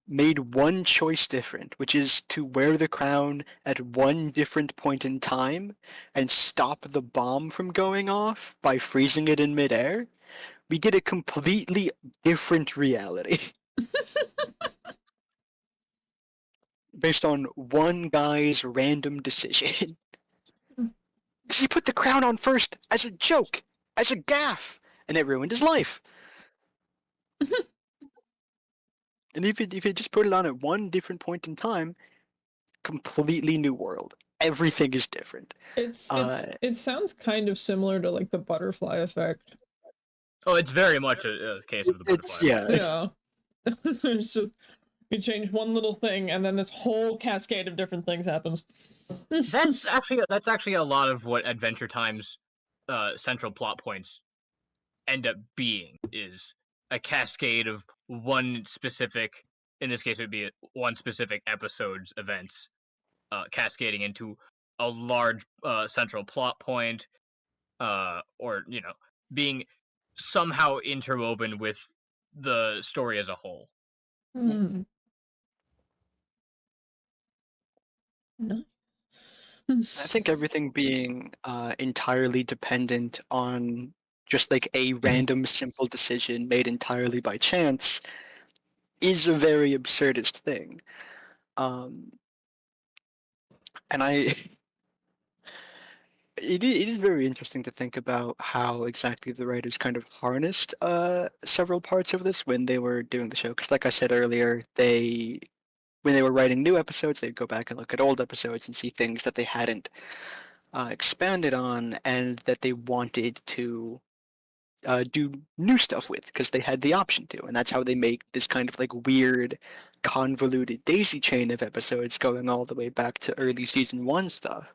made one choice different, which is to wear the crown at one different point in time and stop the bomb from going off by freezing it in midair, we get a completely different reality based on one guy's random decision. Because he put the crown on first as a joke, as a gaffe, and it ruined his life. And if you just put it on at one different point in time, completely new world. Everything is different. It sounds kind of similar to like the butterfly effect. Oh, it's very much a case of the butterfly. It's yeah. Yeah. It's just you change one little thing and then this whole cascade of different things happens. That's actually a lot of what Adventure Time's central plot points end up being, is a cascade of one specific, in this case it would be one specific episode's events, cascading into a large central plot point, or being somehow interwoven with the story as a whole. Hmm. Nice. I think everything being entirely dependent on just like a random simple decision made entirely by chance is a very absurdist thing. And it is very interesting to think about how exactly the writers kind of harnessed several parts of this when they were doing the show. Because like I said earlier, when they were writing new episodes, they'd go back and look at old episodes and see things that they hadn't expanded on and that they wanted to do new stuff with because they had the option to. And that's how they make this kind of like weird, convoluted daisy chain of episodes going all the way back to early season one stuff.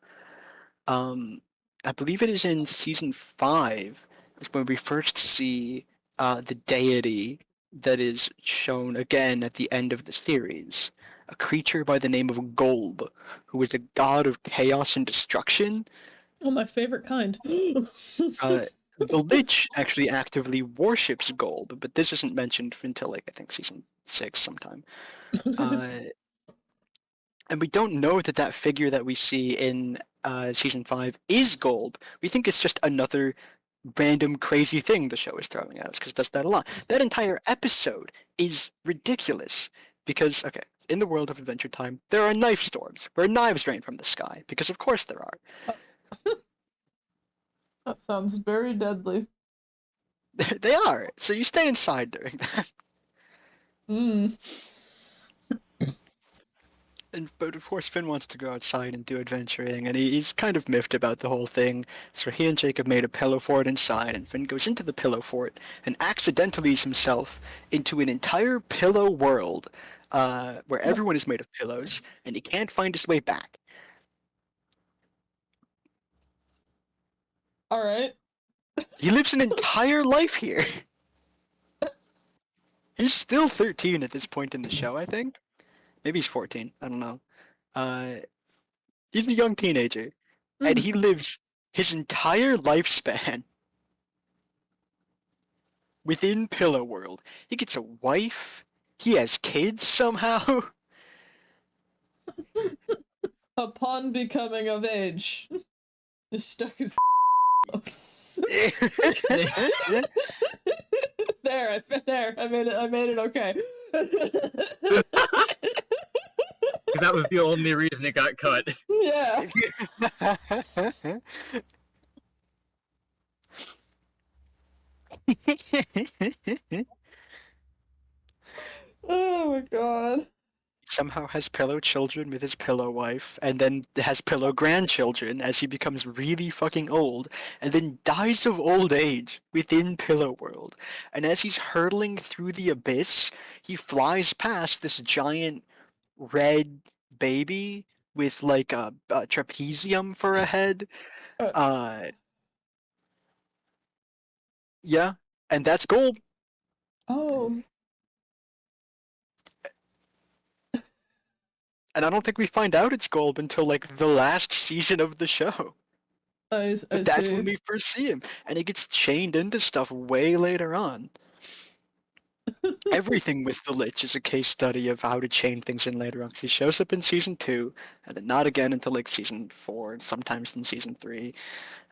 I believe it is in season 5 is when we first see the deity that is shown again at the end of the series. A creature by the name of Golb, who is a god of chaos and destruction. Oh, my favorite kind. The Lich actually actively worships Golb, but this isn't mentioned until like I think season 6 sometime. And we don't know that that figure that we see in season 5 is Golb. We think it's just another random crazy thing the show is throwing at us because it does that a lot. That entire episode is ridiculous because, okay, in the world of Adventure Time, there are knife storms where knives rain from the sky because, of course, there are. That sounds very deadly. They are. So you stay inside during that. Mm. But of course, Finn wants to go outside and do adventuring, and he's kind of miffed about the whole thing. So he and Jacob made a pillow fort inside, and Finn goes into the pillow fort and accidentallys himself into an entire pillow world where everyone is made of pillows, and he can't find his way back. All right. He lives an entire life here. He's still 13 at this point in the show, I think. Maybe he's 14. I don't know. Uh, he's a young teenager, and he lives his entire lifespan within Pillow World. He gets a wife. He has kids somehow. Upon becoming of age, is stuck his. There, I made it okay. Because that was the only reason it got cut. Yeah. Oh my god. Somehow has pillow children with his pillow wife, and then has pillow grandchildren as he becomes really fucking old, and then dies of old age within Pillow World. And as he's hurtling through the abyss, he flies past this giant red baby with like a trapezium for a head. Uh, Yeah, and that's gold. oh. And I don't think we find out it's gold until like the last season of the show. I But that's see. when we first see him, and he gets chained into stuff way later on. Everything with the Lich is a case study of how to chain things in later on. 'Cause he shows up in season 2, and then not again until like season 4, and sometimes in season 3.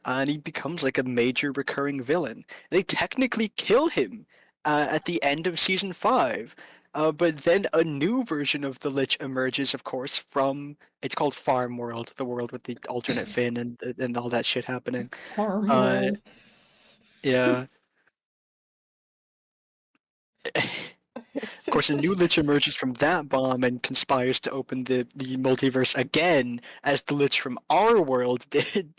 And he becomes like a major recurring villain. They technically kill him at the end of season 5. But then a new version of the Lich emerges, of course, from it's called Farm World, the world with the alternate Finn and all that shit happening. Farm Uh, world. yeah. Of course, a new Lich emerges from that bomb and conspires to open the multiverse again, as the Lich from our world did.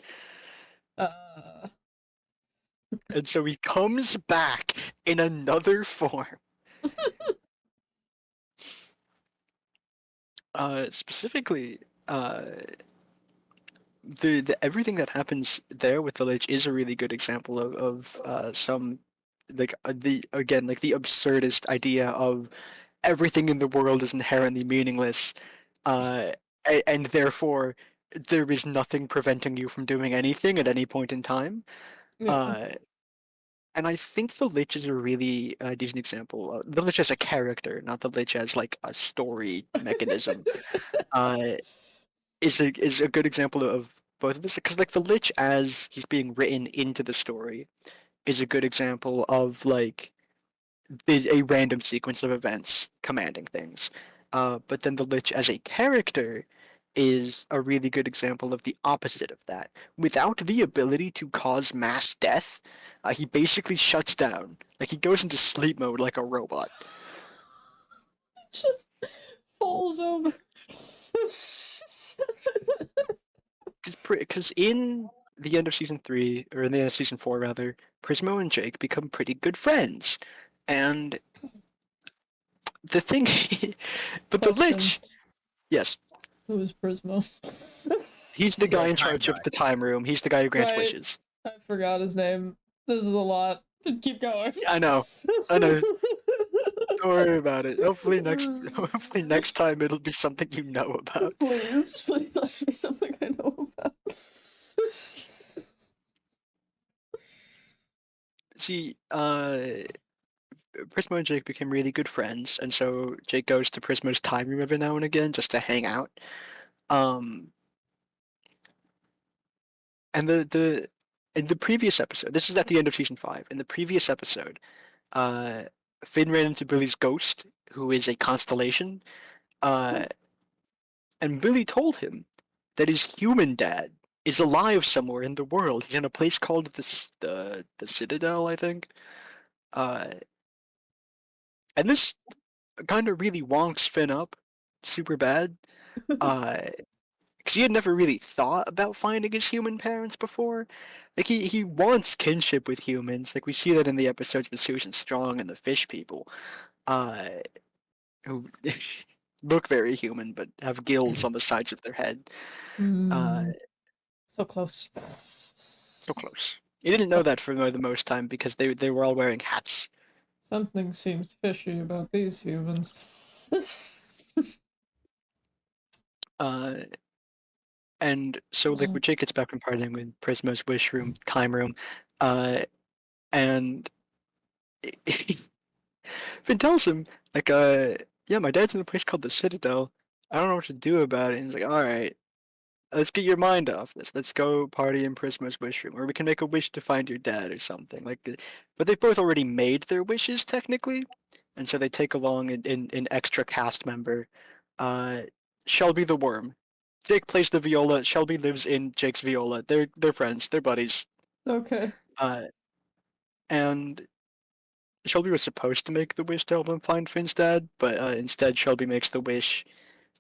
And so he comes back in another form. Specifically, the everything that happens there with the Lich is a really good example of some like the again like the absurdist idea of everything in the world is inherently meaningless, uh, and therefore there is nothing preventing you from doing anything at any point in time. Yeah. Uh, and I think the Lich is a really decent example. The Lich as a character, not the Lich as like a story mechanism. Uh, is a good example of both of this because like the Lich as he's being written into the story is a good example of like a random sequence of events commanding things. But then the Lich as a character is a really good example of the opposite of that. Without the ability to cause mass death, he basically shuts down. Like he goes into sleep mode like a robot. Just falls over. Because in the end of season 3, or in the end of season 4 rather, Prismo and Jake become pretty good friends. And the thing, but the Question. Lich, yes, Who is Prismo? he's the guy The in time charge guy. of the time room. He's the guy who grants Right. wishes. I forgot his name. This is a lot. Keep going. I know. Don't worry about it. Hopefully next time it'll be something you know about. Please let me something I know about. See, Prismo and Jake became really good friends, and so Jake goes to Prismo's time room every now and again just to hang out. And in the previous episode, this is at the end of season 5. In the previous episode, Finn ran into Billy's ghost, who is a constellation, and Billy told him that his human dad is alive somewhere in the world. He's in a place called the Citadel, I think. And this kind of really wonks Finn up super bad. Because he had never really thought about finding his human parents before. Like he wants kinship with humans. Like we see that in the episodes with Susan Strong and the fish people. who look very human but have gills on the sides of their head. Mm, so close. So close. You didn't know that for the most time because they were all wearing hats. Something seems fishy about these humans. And so like when Jake gets back from partying with Prisma's wish room, time room, and Finn tells him like, yeah, my dad's in a place called the Citadel. I don't know what to do about it. And he's like, all right, let's get your mind off this. Let's go party in Prisma's wish room, or we can make a wish to find your dad or something like. But they've both already made their wishes technically, and so they take along an extra cast member, uh, Shelby the Worm. Jake plays the viola. Shelby lives in Jake's viola. They're friends. They're buddies. Okay. And Shelby was supposed to make the wish to help him find Finn's dad, but instead Shelby makes the wish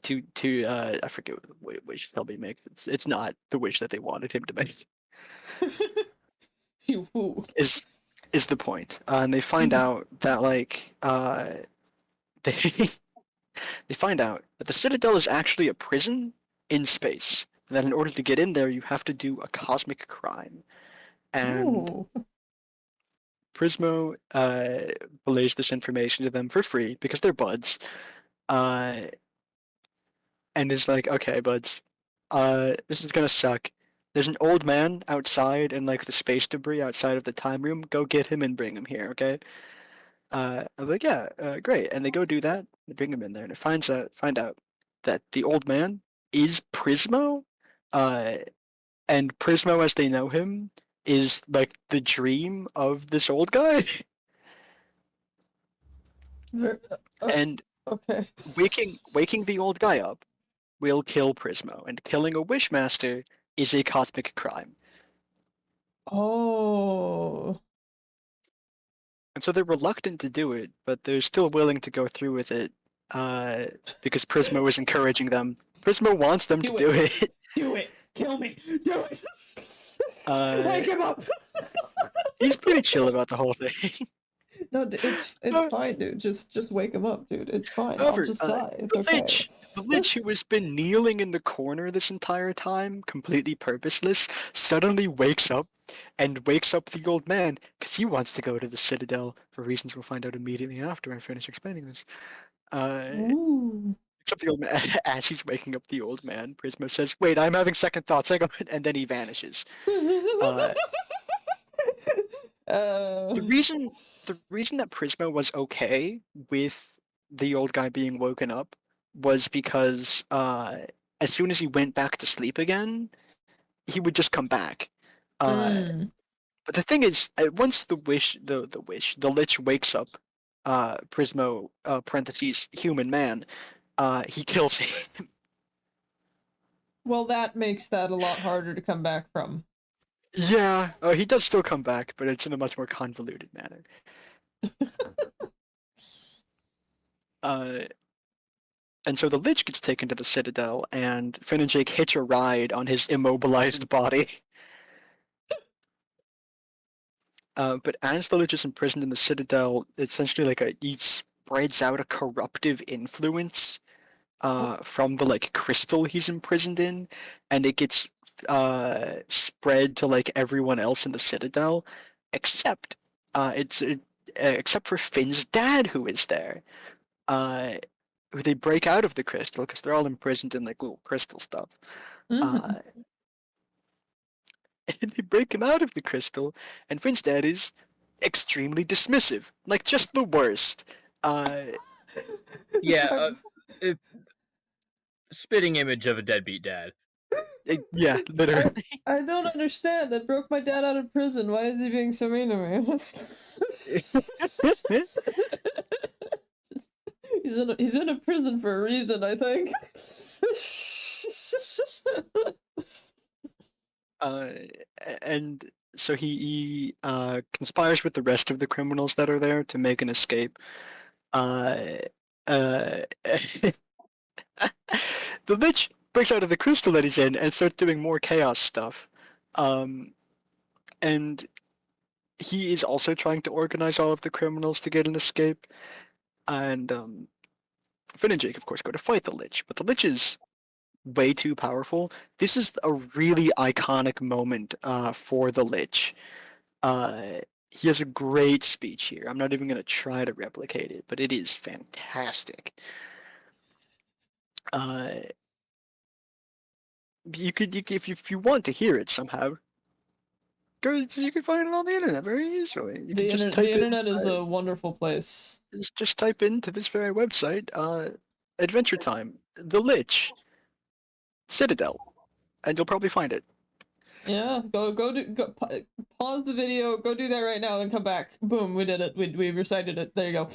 to I forget what wish Shelby makes. It's not the wish that they wanted him to make. You fool. Is the point? And they find out that like they they find out that the Citadel is actually a prison in space, and that in order to get in there, you have to do a cosmic crime. And Ooh. Prismo relays this information to them for free because they're buds. Uh, and is like, okay, buds, this is gonna suck. There's an old man outside in like the space debris outside of the time room. Go get him and bring him here, okay? I was like, yeah, great. And they go do that. They bring him in there, and it find out that the old man is Prismo, uh, and Prismo, as they know him, is like the dream of this old guy. And Okay. waking the old guy up will kill Prismo, and killing a Wishmaster is a cosmic crime. Oh. And so they're reluctant to do it, but they're still willing to go through with it, because Prismo is encouraging them. Prismo wants them to do it. Do it. Kill me. Do it. Uh, Wake him up. He's pretty chill about the whole thing. No, it's fine, dude. Just wake him up, dude. It's fine. I'll However, just die. It's the okay. Lich who has been kneeling in the corner this entire time, completely purposeless, suddenly wakes up and wakes up the old man because he wants to go to the Citadel for reasons we'll find out immediately after I finish explaining this. Ooh. Except the old man, as he's waking up the old man, Prisma says, "Wait, I'm having second thoughts," and then he vanishes. The reason that Prisma was okay with the old guy being woken up was because as soon as he went back to sleep again, he would just come back. Mm. But the thing is, once the Lich wakes up, Prismo parentheses human man, he kills him. Well, that makes that a lot harder to come back from. Yeah, he does still come back, but it's in a much more convoluted manner. And so the Lich gets taken to the Citadel, and Finn and Jake hitch a ride on his immobilized body. But as the Lich is imprisoned in the Citadel, essentially he spreads out a corruptive influence from the like crystal he's imprisoned in, and it gets spread to like everyone else in the Citadel, except except for Finn's dad, who is there. Who they break out of the crystal because they're all imprisoned in like little crystal stuff. Mm-hmm. And they break him out of the crystal, and Finn's dad is extremely dismissive, like just the worst. Yeah, spitting image of a deadbeat dad. Yeah, literally. I don't understand. I broke my dad out of prison. Why is he being so mean to me? He's in a prison for a reason, I think. And so he conspires with the rest of the criminals that are there to make an escape. Uh, the Lich breaks out of the crystal that he's in and starts doing more chaos stuff. And he is also trying to organize all of the criminals to get an escape. And Finn and Jake, of course, go to fight the Lich, but the Lich is way too powerful. This is a really iconic moment for the Lich. He has a great speech here. I'm not even going to try to replicate it, but it is fantastic. Uh, you could if you want to hear it somehow, you can find it on the internet very easily. You can just The type in, internet is a wonderful place. just type into this very website, Adventure Time, The Lich, Citadel, and you'll probably find it. Yeah, pause the video, go do that right now, then come back. Boom, we did it. We recited it. There you go.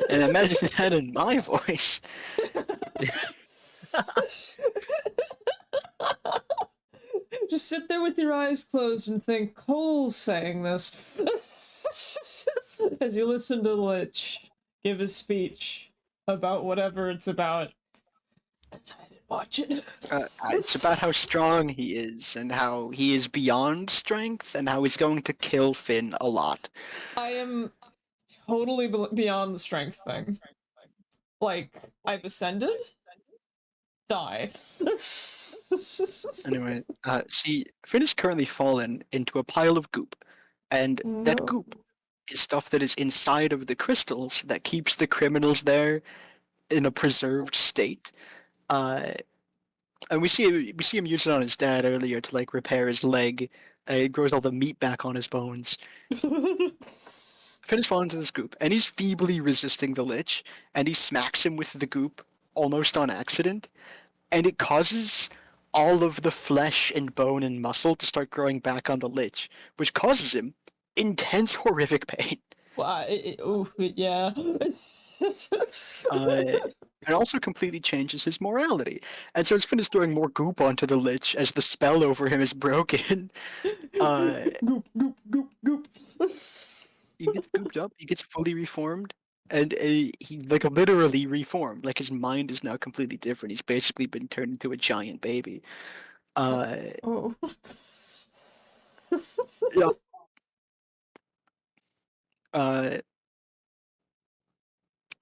And imagine that in my voice. Just sit there with your eyes closed and think Cole's saying this. As you listen to Lich give his speech about whatever it's about. That's why I didn't watch it. It's about how strong he is and how he is beyond strength and how he's going to kill Finn a lot. I am totally beyond the strength thing. Like, I've ascended? Die. Anyway, see, Finn is currently fallen into a pile of goop, and that No. goop is stuff that is inside of the crystals that keeps the criminals there in a preserved state. And we see him use it on his dad earlier to like repair his leg. It grows all the meat back on his bones. Finn is fallen into this goop, and he's feebly resisting the Lich, and he smacks him with the goop almost on accident, and it causes all of the flesh and bone and muscle to start growing back on the Lich, which causes him intense, horrific pain. Wow, yeah. It also completely changes his morality. And so Finn is throwing more goop onto the Lich as the spell over him is broken. Goop, goop, goop, goop. He gets gooped up, he gets fully reformed, and he like literally reformed. Like his mind is now completely different. He's basically been turned into a giant baby. Oh. Yeah.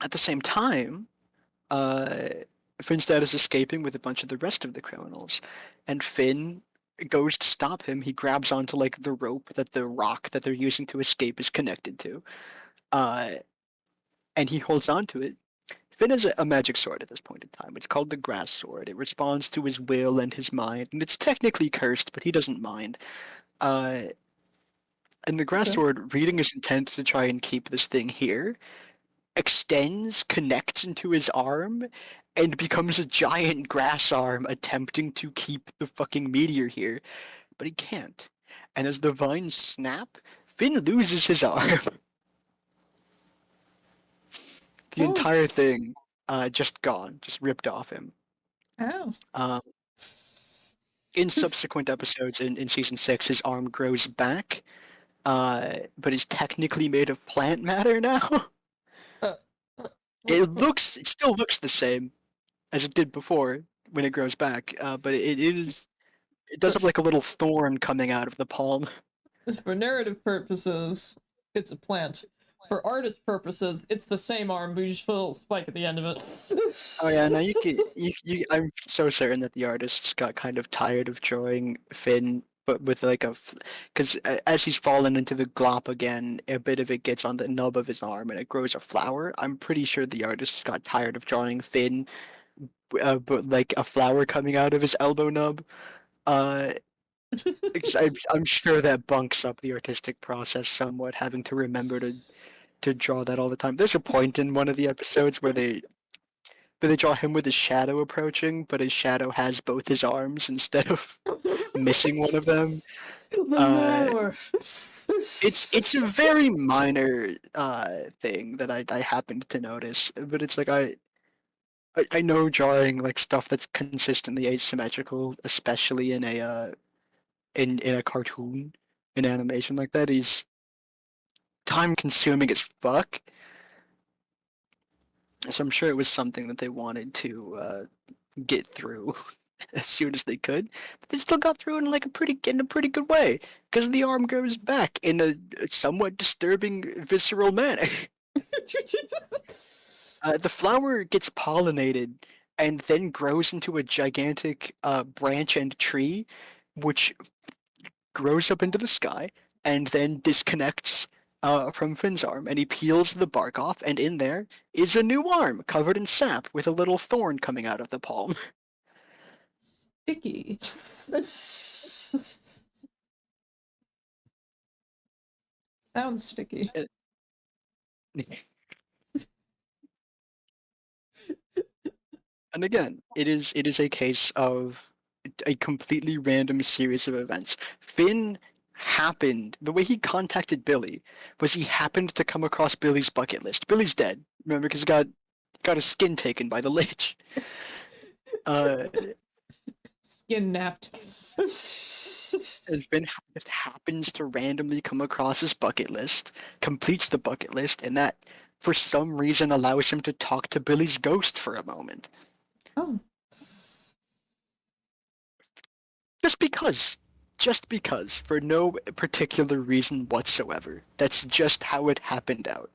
At the same time, Finn's dad is escaping with a bunch of the rest of the criminals, and Finn goes to stop him. He grabs onto like the rope that the rock that they're using to escape is connected to, and he holds onto it. Finn has a magic sword at this point in time. It's called the Grass Sword. It responds to his will and his mind, and it's technically cursed, but he doesn't mind. And the Grass Okay. Sword, reading his intent to try and keep this thing here, extends, connects into his arm, and becomes a giant grass arm attempting to keep the fucking meteor here. But he can't. And as the vines snap, Finn loses his arm. The Oh. entire thing just gone, just ripped off him. Ow. In subsequent episodes in season 6, his arm grows back, but is technically made of plant matter now. It still looks the same as it did before when it grows back, but it does have like a little thorn coming out of the palm. For narrative purposes, it's a plant. For artist purposes, it's the same arm, but you just put a little spike at the end of it. Oh yeah, now I'm so certain that the artists got kind of tired of drawing Finn, but with like because as he's fallen into the glop again, a bit of it gets on the nub of his arm and it grows a flower. I'm pretty sure the artists got tired of drawing Finn, but like a flower coming out of his elbow nub. I'm sure that bunks up the artistic process somewhat, having to remember to draw that all the time. There's a point in one of the episodes where they draw him with his shadow approaching, but his shadow has both his arms instead of missing one of them. It's a very minor thing that I happened to notice, but it's like I know drawing like stuff that's consistently asymmetrical, especially in a in a cartoon, in animation like that, is time consuming as fuck. So I'm sure it was something that they wanted to get through as soon as they could, but they still got through in like in a pretty good way because the arm grows back in a somewhat disturbing, visceral manner. The flower gets pollinated and then grows into a gigantic branch and tree, which grows up into the sky and then disconnects from Finn's arm, and he peels the bark off, and in there is a new arm covered in sap with a little thorn coming out of the palm. Sticky. Sounds sticky. And again, it is a case of a completely random series of events. Finn happened, the way he contacted Billy was he happened to come across Billy's bucket list. Billy's dead, remember, because he got his skin taken by the Lich. Skin napped. And Finn just happens to randomly come across his bucket list, completes the bucket list, and that, for some reason, allows him to talk to Billy's ghost for a moment. Oh. Just because, for no particular reason whatsoever. That's just how it happened out.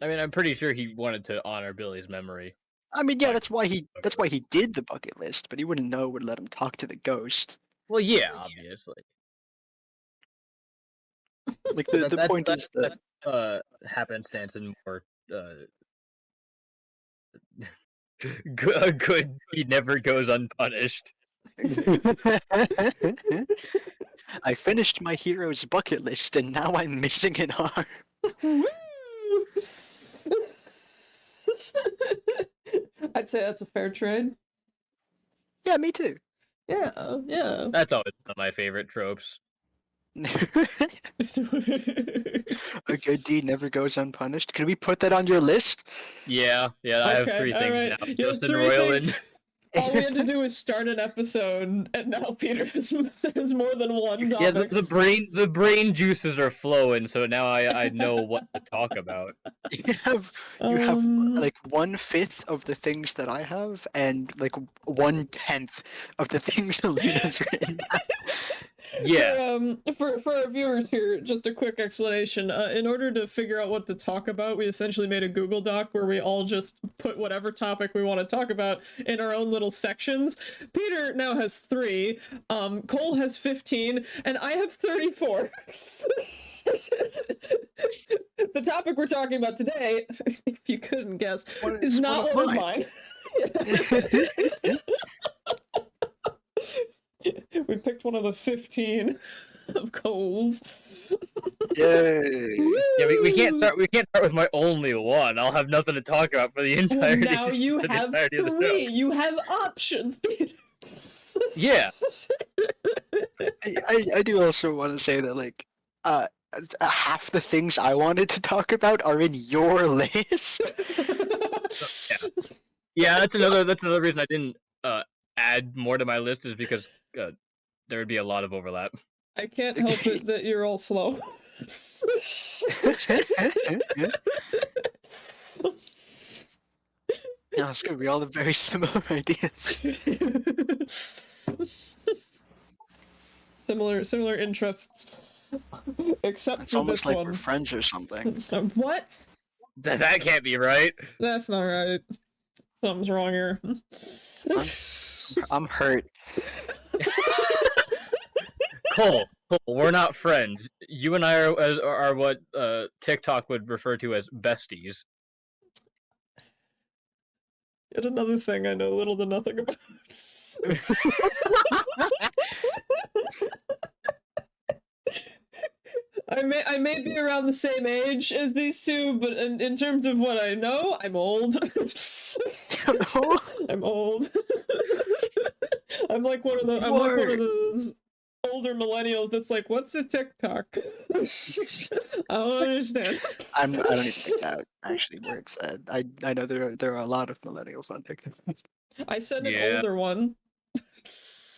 I mean, I'm pretty sure he wanted to honor Billy's memory. I mean, yeah, that's why he did the bucket list, but he wouldn't know would let him talk to the ghost. Well, yeah, obviously. Like the point is that happenstance and more a good deed never goes unpunished. I finished my hero's bucket list and now I'm missing an arm. I'd say that's a fair trade. Yeah, me too. Yeah. That's always one of my favorite tropes. A good deed never goes unpunished. Can we put that on your list? Yeah, I have 3 things right. now. You have Justin 3 Roiland. All we had to do is start an episode, and now Peter has more than one topic. Yeah, the brain juices are flowing, so now I know what to talk about. You have like 1/5 of the things that I have, and like 1/10 of the things Alina's written. Yeah. For our viewers here, just a quick explanation. In order to figure out what to talk about, we essentially made a Google Doc where we all just put whatever topic we want to talk about in our own little sections. Peter now has 3, Cole has 15, and I have 34. The topic we're talking about today, if you couldn't guess, is not one of mine. We picked one of the 15 of Cole's. Yay! Yeah, we can't start with my only one. I'll have nothing to talk about for the entirety. Well, now you have 3. You have options, Peter. Yeah. I do also want to say that like half the things I wanted to talk about are in your list. Yeah, that's another reason I didn't add more to my list, is because there would be a lot of overlap. I can't help it that you're all slow. No, it's good. We all have very similar ideas. Similar interests. Except It's for almost this like one. we're friends or something. What? That can't be right. That's not right. Something's wrong here. I'm hurt. Cole, we're not friends. You and I are what TikTok would refer to as besties. Yet another thing I know little to nothing about. I may be around the same age as these two, but in terms of what I know, I'm old. I'm old. I'm like one of those older millennials that's like, what's a TikTok? I don't understand. I don't even think that actually works. I know there are a lot of millennials on TikTok. I said an older one.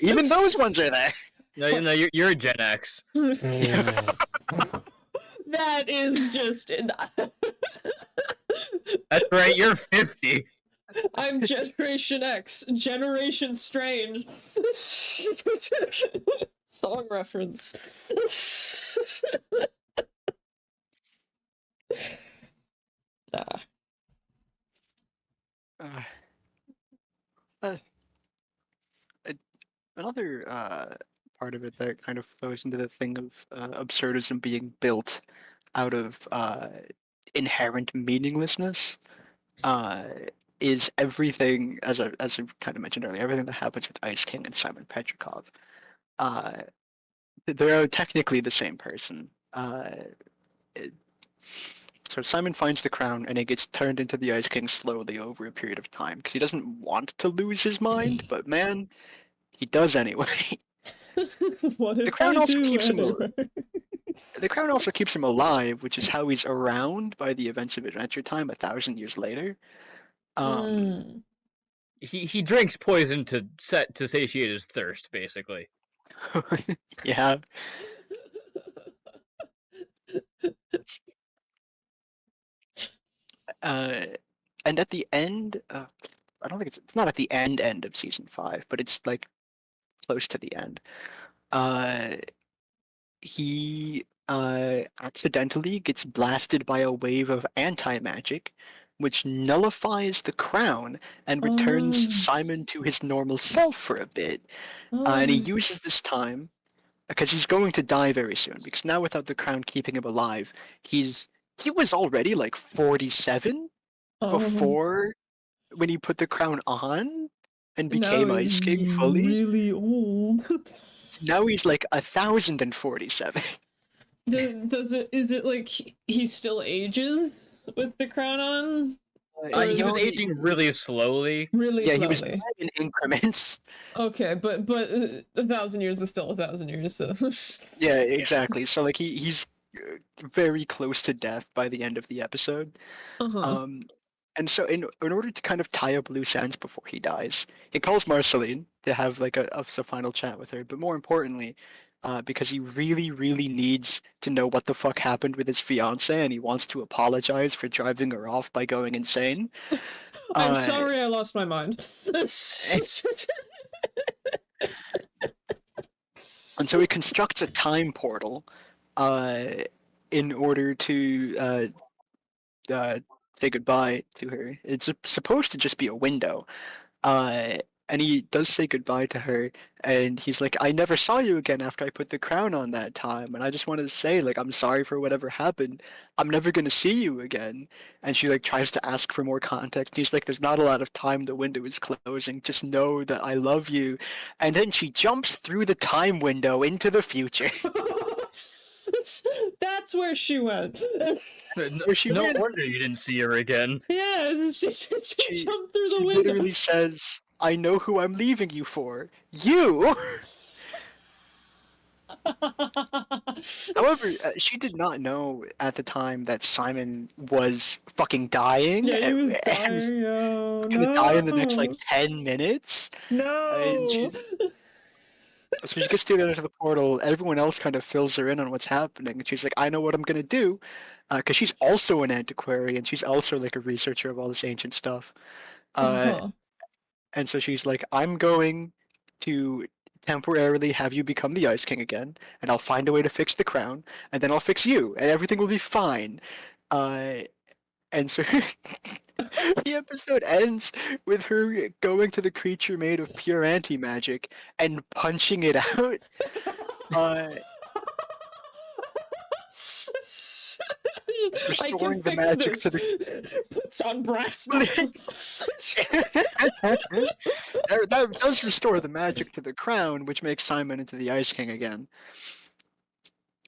Even those ones are there. No, you're a Gen X. That is just That's right, you're 50. I'm Generation X. Generation Strange. Song reference. Uh, uh, a- Another part of it that kind of flows into the thing of absurdism being built out of inherent meaninglessness uh, is everything, as I kind of mentioned earlier, everything that happens with Ice King and Simon Petrikov. Uh, they're technically the same person. It- so Simon finds the crown and it gets turned into the Ice King slowly over a period of time because he doesn't want to lose his mind, but man, he does anyway. What The if crown I also do keeps him anyway? the crown also keeps him alive, which is how he's around by the events of Adventure Time 1,000 years later. Um, Mm. He drinks poison to satiate his thirst, basically. yeah. Uh, and at the end, I don't think it's not at the end of season 5, but it's like close to the end. Uh, he accidentally gets blasted by a wave of anti-magic, which nullifies the crown and Oh returns no. Simon to his normal self for a bit. And he Oh. uses this time because he's going to die very soon. Because now, without the crown keeping him alive, he was already like 47 Oh. before when he put the crown on and Now became he's Ice King fully. really old. Now he's like 1,047. Does it, is it like he still ages with the crown on? Or He is was No, it aging really slowly. really yeah, he was slowly? in increments. Okay, but 1,000 years is still 1,000 years, so Yeah, exactly. So like he's very close to death by the end of the episode. uh-huh. Um, and so in order to kind of tie up loose ends before he dies, he calls Marceline to have like a final chat with her. But more importantly, because he really, really needs to know what the fuck happened with his fiance, and he wants to apologize for driving her off by going insane. I'm Uh, sorry I lost my mind. and so he constructs a time portal uh, in order to uh, say goodbye to her. It's supposed to just be a window. Uh, and he does say goodbye to her, and he's like, "I never saw you again after I put the crown on that time, and I just wanted to say, like, I'm sorry for whatever happened. I'm never gonna see you again." And she like tries to ask for more context. He's like, "There's not a lot of time. The window is closing. Just know that I love you." And then she jumps through the time window into the future, That's where she went. where she No went. wonder you didn't see her again. Yeah, she She jumped through the she window. literally says, "I know who I'm leaving you for. You." However, she did not know at the time that Simon was fucking dying Yeah, he and was was dying. Oh gonna die in the next like no, 10 minutes. And no. so she gets to the end of the portal. Everyone else kind of fills her in on what's happening, and she's like, "I know what I'm gonna do," because she's also an antiquary and she's also like a researcher of all this ancient stuff. Uh, Uh-huh. and so she's like, "I'm going to temporarily have you become the Ice King again, and I'll find a way to fix the crown, and then I'll fix you, and everything will be fine." Uh, and so the episode ends with her going to the creature made of pure anti-magic and punching it out. Uh, I can Restoring the fix magic this. to the Puts on brass knuckles. that does restore the magic to the crown, which makes Simon into the Ice King again.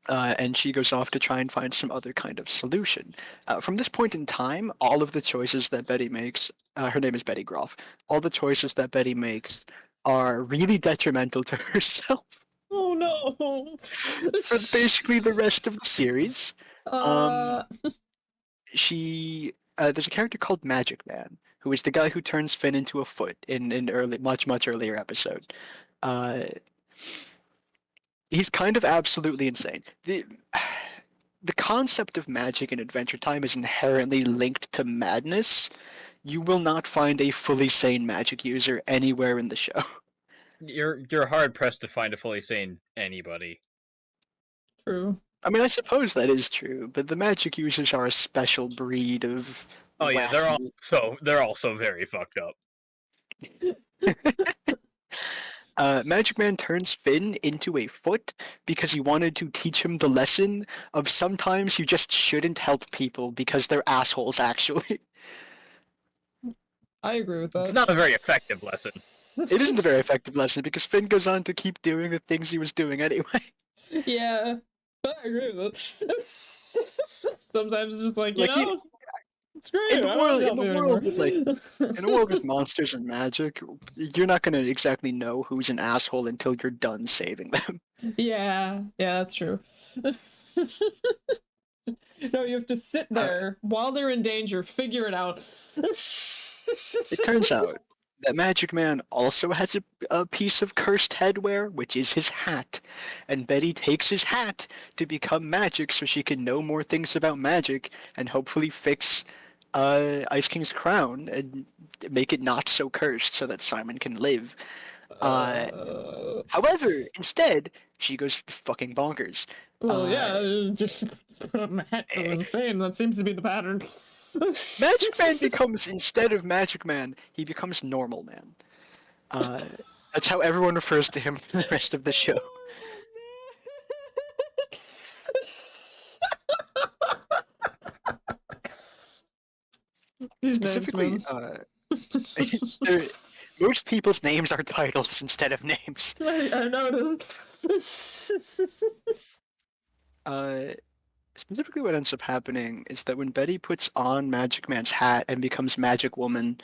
And she goes off to try and find some other kind of solution. From this point in time, all of the choices that Betty makes, her name is Betty Groff, all the choices that Betty makes are really detrimental to herself Oh no. for basically the rest of the series. Um, Uh. there's a character called Magic Man, who is the guy who turns Finn into a foot in an early, much earlier episode. Uh, he's kind of absolutely insane. The concept of magic in Adventure Time is inherently linked to madness. You will not find a fully sane magic user anywhere in the show. You're hard pressed to find a fully sane anybody. True. I mean, I suppose that is true, but the magic users are a special breed of Oh yeah, wacky. they're also very fucked up. Magic Man turns Finn into a foot because he wanted to teach him the lesson of sometimes you just shouldn't help people because they're assholes, actually. I agree with that. It's not a very effective lesson. It isn't a very effective lesson because Finn goes on to keep doing the things he was doing anyway. Yeah, I agree with it. Sometimes it's just like, you Like, know, it's great. in the I don't world, help you anymore. in a world with monsters and magic, you're not gonna exactly know who's an asshole until you're done saving them. Yeah, that's true. No, you have to sit there while they're in danger, figure it out. It turns out that Magic Man also has a piece of cursed headwear, which is his hat. And Betty takes his hat to become magic so she can know more things about magic and hopefully fix Ice King's crown and make it not so cursed so that Simon can live. However, instead, she goes fucking bonkers. Well, yeah, just put on a hat goes insane. That seems to be the pattern. Magic Man becomes, instead of Magic Man, he becomes Normal Man. That's how everyone refers to him for the rest of the show. These Specifically, names, most people's names are titles instead of names. I noticed. Specifically what ends up happening is that when Betty puts on Magic Man's hat and becomes Magic Woman,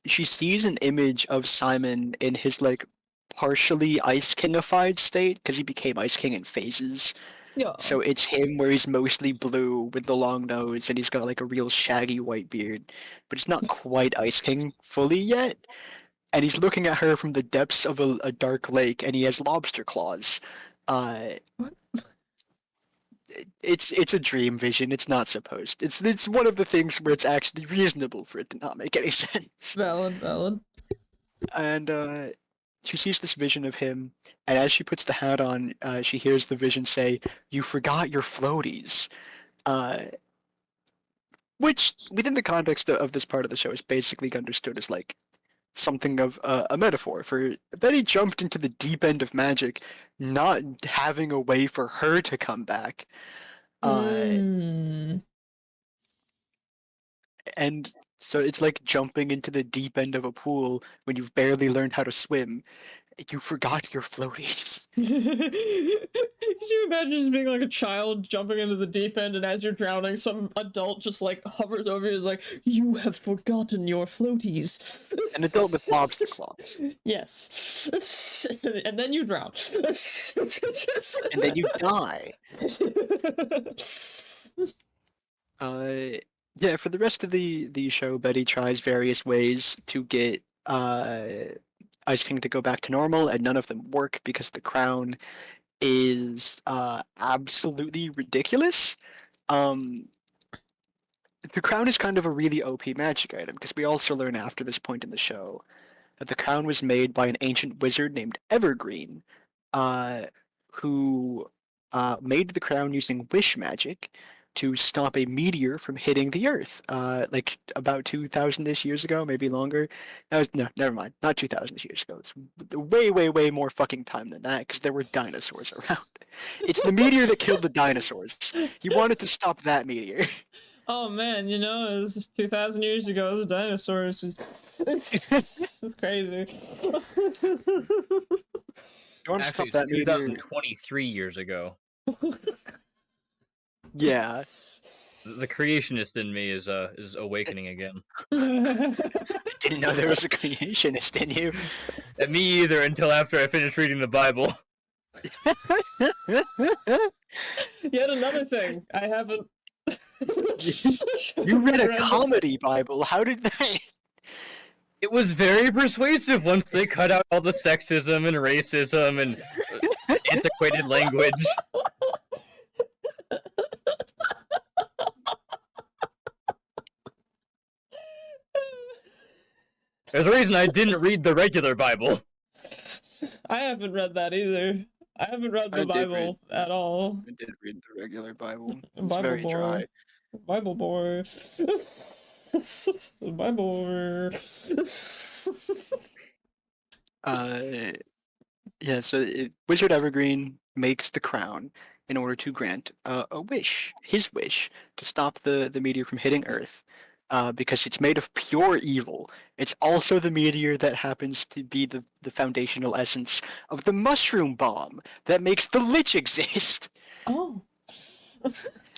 she sees an image of Simon in his like partially Ice Kingified state because he became Ice King in phases. Yeah. So it's him where he's mostly blue with the long nose and he's got like a real shaggy white beard, but it's not quite Ice King fully yet. And he's looking at her from the depths of a dark lake and he has lobster claws. What? It's a dream vision. It's not supposed. It's one of the things where it's actually reasonable for it to not make any sense. Valid. And she sees this vision of him, and as she puts the hat on, she hears the vision say, "You forgot your floaties," which, within the context of this part of the show, is basically understood as like something of a metaphor for Betty jumped into the deep end of magic, not having a way for her to come back. And so it's like jumping into the deep end of a pool when you've barely learned how to swim. You forgot your floaties. Could you imagine just being like a child jumping into the deep end, and as you're drowning, some adult just like hovers over you, is like, "You have forgotten your floaties." An adult with lobster claws. Yes. And then you drown. And then you die. Yeah, for the rest of the show, Betty tries various ways to get Ice King to go back to normal, and none of them work because the crown is absolutely ridiculous. The crown is kind of a really OP magic item because we also learn after this point in the show that the crown was made by an ancient wizard named Evergreen, who made the crown using wish magic to stop a meteor from hitting the Earth, like about 2,000-ish years ago, maybe longer. No, never mind, not 2,000 years ago. It's way, way, way more fucking time than that because there were dinosaurs around. It's the meteor that killed the dinosaurs. He wanted to stop that meteor. Oh man, you know, this is 2,000 years ago. The dinosaurs. It's crazy. You want to Actually, stop that it's meteor? 2023 years ago. Yeah. The creationist in me is awakening again. Didn't know there was a creationist in you. And me either until after I finished reading the Bible. Yet another thing I haven't. You read a comedy Bible. How did that? It was very persuasive once they cut out all the sexism and racism and antiquated language. There's a reason I didn't read the regular Bible. I haven't read that either. I haven't read the Bible at all. I did read the regular Bible. It's Bible very dry. Bible boy. Bible boy. Yeah, so Wizard Evergreen makes the crown in order to grant a wish, his wish, to stop the meteor from hitting Earth, because it's made of pure evil. It's also the meteor that happens to be the foundational essence of the mushroom bomb that makes the Lich exist. Oh.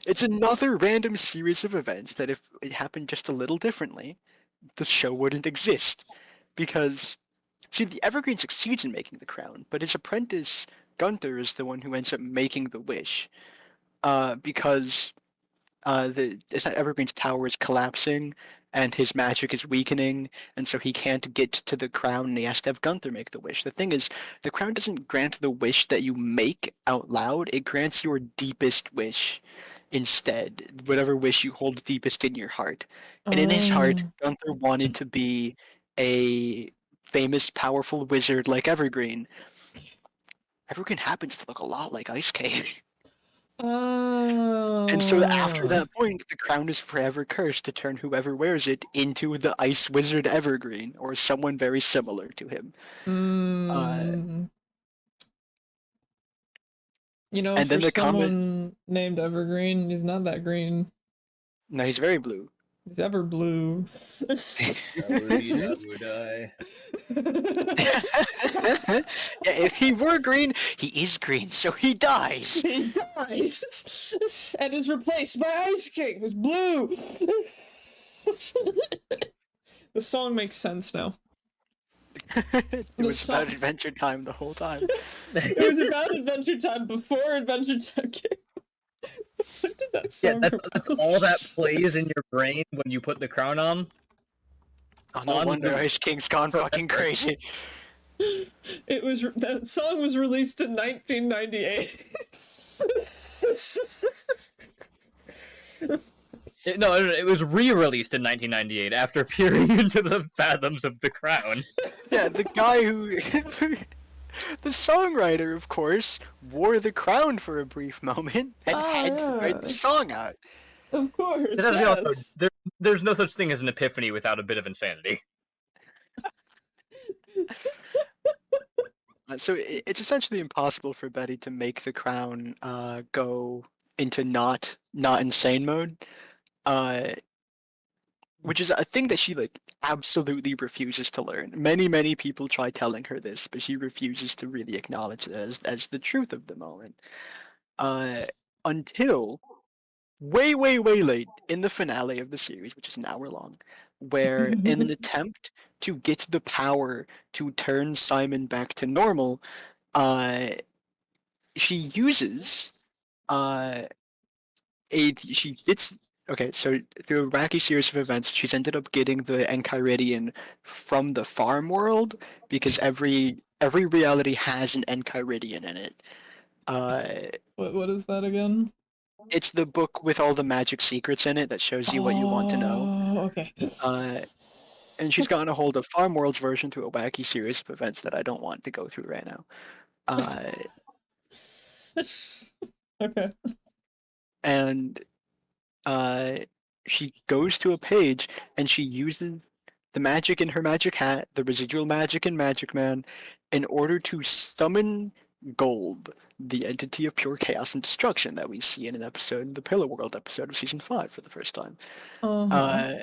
It's another random series of events that if it happened just a little differently, the show wouldn't exist. Because, see, the Evergreen succeeds in making the crown, but his apprentice, Gunther, is the one who ends up making the wish. Because it's not Evergreen's tower is collapsing, and his magic is weakening, and so he can't get to the crown, and he has to have Gunther make the wish. The thing is, the crown doesn't grant the wish that you make out loud, it grants your deepest wish instead, whatever wish you hold deepest in your heart. And in his heart, Oh. Gunther wanted to be a famous, powerful wizard like Evergreen. Evergreen happens to look a lot like Ice Cave. And so after Oh. that point, the crown is forever cursed to turn whoever wears it into the Ice Wizard Evergreen, or someone very similar to him. Mm. You know, And for then the comment, someone named Evergreen, he's not that green. no, he's very blue. He's ever blue. Would I? Yeah, if he were green, he is green, so he dies. He dies and is replaced by Ice King, who's blue. The song makes sense now. It The was about song- Adventure Time the whole time. It was about Adventure Time before Adventure Time came. When did that song come That's out? all that plays in your brain when you put the crown on. Oh, no On wonder the- Ice King's gone fucking crazy. That song was released in 1998. It was re-released in 1998 after peering into the fathoms of the crown. Yeah, the guy who... The songwriter, of course, wore the crown for a brief moment and had to write the song out. Of course. It has to be also, Yes. there's no such thing as an epiphany without a bit of insanity. So it's essentially impossible for Betty to make the crown go into not insane mode, uh, which is a thing that she like absolutely refuses to learn. Many people try telling her this, but she refuses to really acknowledge it as the truth of the moment. Until way late in the finale of the series, which is an hour long, where in an attempt to get the power to turn Simon back to normal, uh, she uses she gets okay. So through a wacky series of events, she's ended up getting the Enchiridion from the farm world because every reality has an Enchiridion in it. Uh, What is that again? it's the book with all the magic secrets in it that shows you what you want to know. Oh, okay. And she's gotten a hold of Farm World's version through a wacky series of events that I don't want to go through right now. Okay. And she goes to a page and she uses the magic in her magic hat, the residual magic in Magic Man, in order to summon Gold, the entity of pure chaos and destruction that we see in an episode, the Pillar World episode of season 5 for the first time. Uh-huh.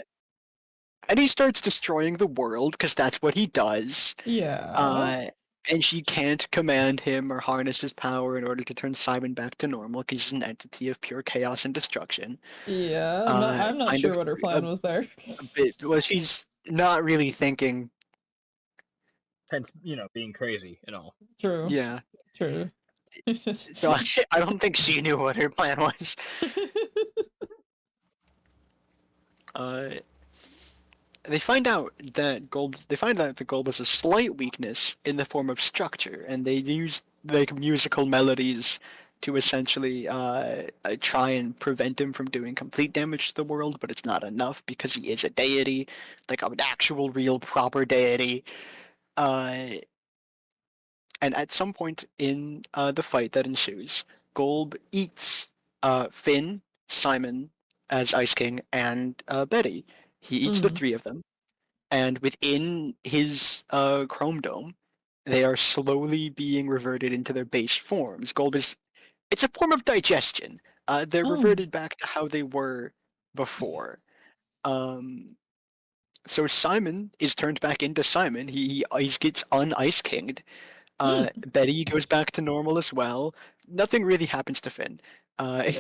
And he starts destroying the world because that's what he does. Yeah. And she can't command him or harness his power in order to turn Simon back to normal because he's an entity of pure chaos and destruction. Yeah, I'm not Kind sure of what her plan was there. a bit. Well, she's not really thinking. Hence, being crazy and all. True. Yeah. True. So I don't think she knew what her plan was. They find out that the gold has a slight weakness in the form of structure, and they use like musical melodies to essentially try and prevent him from doing complete damage to the world, but it's not enough because he is a deity, like an actual, real, proper deity. And at some point in the fight that ensues, Golb eats Finn, Simon, as Ice King, and Betty. He eats the Mm. three of them, and within his Chrome Dome, they are slowly being reverted into their base forms. Gold is it's a form of digestion. They're Oh. reverted back to how they were before. Um, so Simon is turned back into Simon. He gets un-Ice Kinged. Mm. Betty goes back to normal as well. Nothing really happens to Finn. Uh,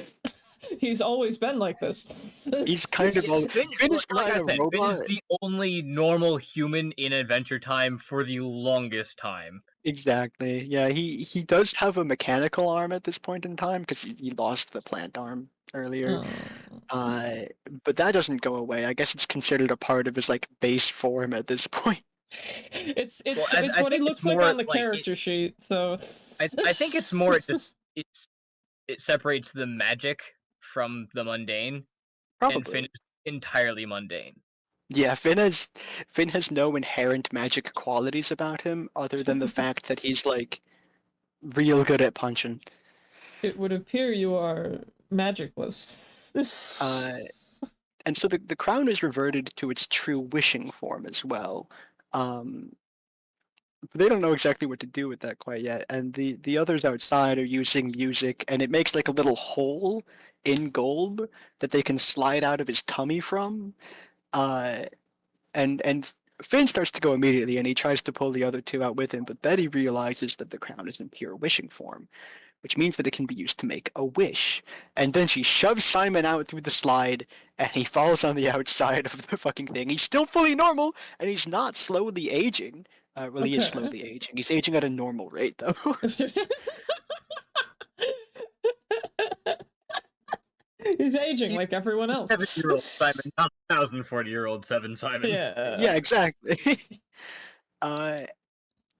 He's always been like this. he's kind of all. Finn is Like kind I of said, Finn robot. is the only normal human in Adventure Time for the longest time. Exactly. Yeah, he does have a mechanical arm at this point in time because he lost the plant arm earlier. Oh. Uh, but that doesn't go away. I guess it's considered a part of his like base form at this point. It's I what he think it's looks like more on the like character sheet. So I think it's more just it separates the magic from the mundane, and Finn Probably. is entirely mundane. Yeah, Finn has no inherent magic qualities about him other than the fact that he's like real good at punching. it would appear you are magicless. Uh, and so the crown is reverted to its true wishing form as well. Um, but they don't know exactly what to do with that quite yet. And the others outside are using music, and it makes like a little hole in Golb that they can slide out of his tummy from. Uh, and Finn starts to go immediately, and he tries to pull the other two out with him. But Betty realizes that the crown is in pure wishing form, which means that it can be used to make a wish. And then she shoves Simon out through the slide, and he falls on the outside of the fucking thing. He's still fully normal, and he's not slowly aging. Well, he is Okay. slowly aging. He's aging at a normal rate, though. He's aging like everyone else. 7-year-old Simon, not 1,040-year-old Simon. Yeah. Yeah, exactly. uh,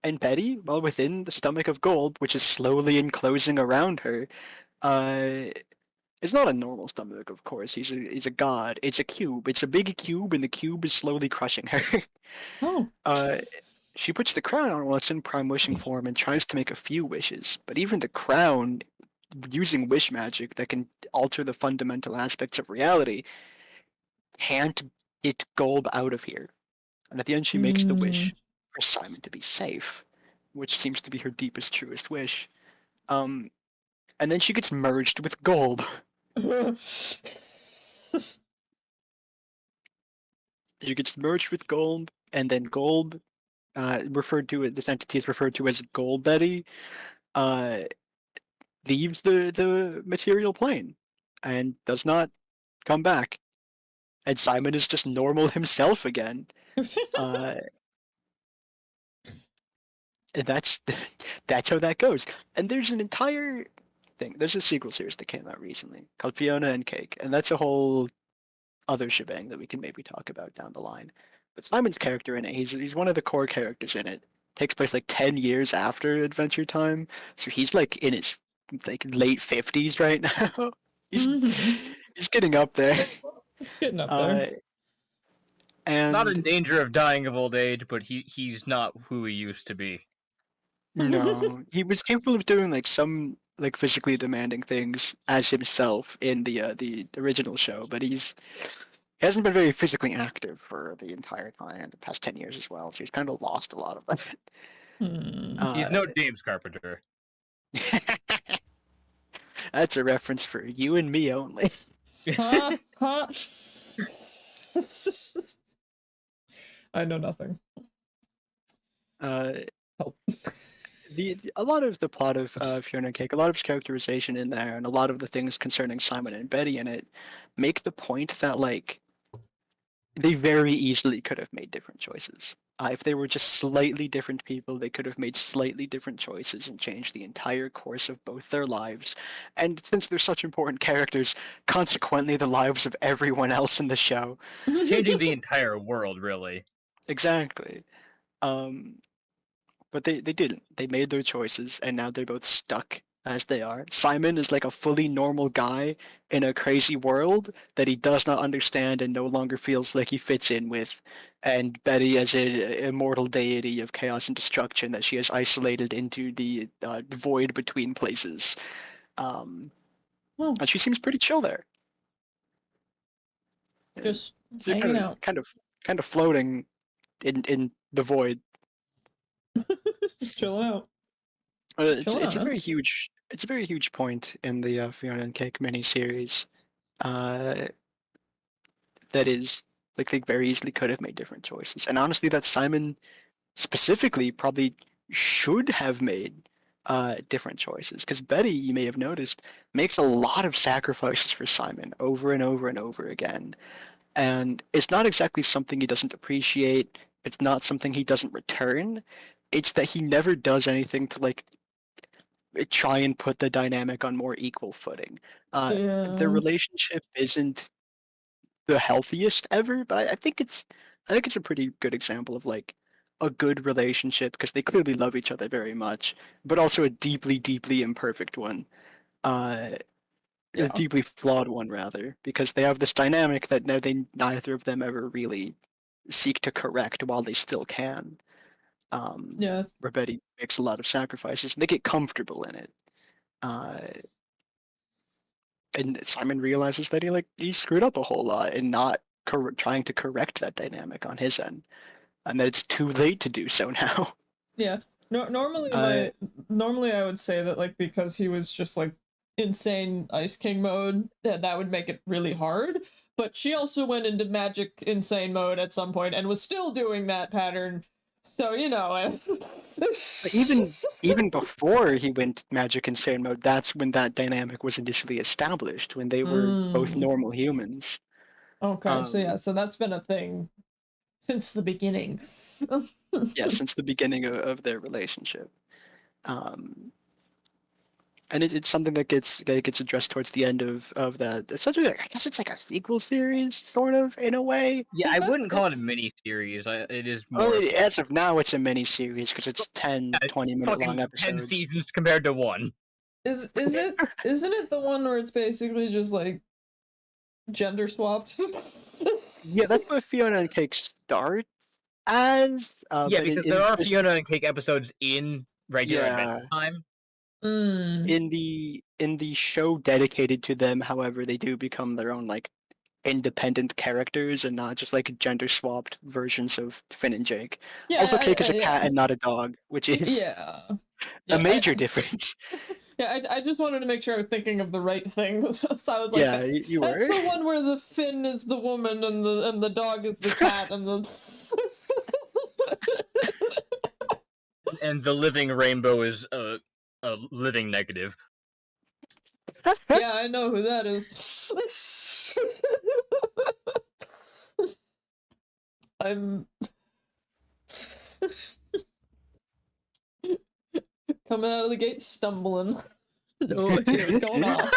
and Betty, well, within the stomach of Gold, which is slowly enclosing around her, uh, it's not a normal stomach, of course. He's a god. It's a cube. It's a big cube, and the cube is slowly crushing her. Oh. uh, she puts the crown on while it's in prime wishing form and tries to make a few wishes. But even the crown, using wish magic that can alter the fundamental aspects of reality, can't get Golb out of here. And at the end, she makes the Mm. wish for Simon to be safe, which seems to be her deepest, truest wish. Um, and then she gets merged with Golb. She gets merged with Golb, and then Golb, this entity is referred to as Gold Betty, uh, leaves the material plane and does not come back. And Simon is just normal himself again. Uh, and that's how that goes. And there's an entire thing. There's a sequel series that came out recently called Fiona and Cake, and that's a whole other shebang that we can maybe talk about down the line. But Simon's character in it, he's one of the core characters in it. Takes place like 10 years after Adventure Time, so he's like in his like late 50s right now. he's Mhm. he's getting up there. It's getting up Uh, there. Not in and danger of dying of old age, but he's not who he used to be. no, he was capable of doing like some like physically demanding things as himself in the original show, but he hasn't been very physically active for the entire time, the past 10 years as well, so he's kind of lost a lot of that. Hmm. He's no James Carpenter. That's a reference for you and me only. Huh? Huh? I know nothing. Uh, Help. a lot of the plot of Fiona and Cake, a lot of his characterization in there, and a lot of the things concerning Simon and Betty in it make the point that like they very easily could have made different choices. If they were just slightly different people, they could have made slightly different choices and changed the entire course of both their lives. And since they're such important characters, consequently the lives of everyone else in the show. Changing the entire world, really. Exactly. Um, but they didn't. They made their choices, and now they're both stuck as they are. Simon is like a fully normal guy in a crazy world that he does not understand and no longer feels like he fits in with. And Betty as an immortal deity of chaos and destruction that she has isolated into the void between places. Um, Oh. and she seems pretty chill there. Just Just hanging out. kind of floating in the void. Chilling out. It's Chilling out, it's a man. very huge point in the Fiona and Cake miniseries. Uh, that is like they very easily could have made different choices, and honestly, that Simon specifically probably should have made different choices because Betty, you may have noticed, makes a lot of sacrifices for Simon over and over and over again, and it's not exactly something he doesn't appreciate. It's not something he doesn't return. It's that he never does anything to like try and put the dynamic on more equal footing. Their Yeah. relationship isn't the healthiest ever, but I think it's a pretty good example of like a good relationship because they clearly love each other very much, but also a deeply, deeply imperfect one. Uh, a Yeah. deeply flawed one rather, because they have this dynamic that neither of them ever really seek to correct while they still can. Yeah. Where Betty makes a lot of sacrifices, and they get comfortable in it. Uh, and Simon realizes that he screwed up a whole lot and not trying to correct that dynamic on his end, and that it's too late to do so now. Yeah. No, Uh, normally I would say that like because he was just like insane Ice King mode, that would make it really hard. But she also went into magic insane mode at some point and was still doing that pattern. So you know, but even before he went Magic Insane mode, that's when that dynamic was initially established, when they were both mm, normal humans. okay, so yeah, Um, so that's been a thing since the beginning. yeah, since the beginning of their relationship. Um, and it's something that gets addressed towards the end of that. It's such a, I guess it's like a sequel series, sort of in a way. Yeah, Is I that wouldn't call it a mini series. It is Well, more of as of now, it's a mini series because it's 10, yeah, it's 20-minute long fucking 10 episodes. seasons compared to one. is it isn't it the one where it's basically just like gender swapped? Yeah, that's what Fiona and Cake starts as. Yeah, But because there are Fiona and Cake episodes in regular Adventure yeah, Time. Mm. in the show dedicated to them, however, they do become their own like independent characters and not just like gender swapped versions of Finn and Jake. Also, Yeah, Cake is a cat yeah, and not a dog, which is yeah, a yeah. major difference. Yeah, I just wanted to make sure I was thinking of the right thing. So I was like, Yeah, you that's were. the one where the Finn is the woman and the dog is the cat and the. And the living rainbow is a living negative. Yeah, I know who that is. I'm coming out of the gate stumbling. No idea what's going on.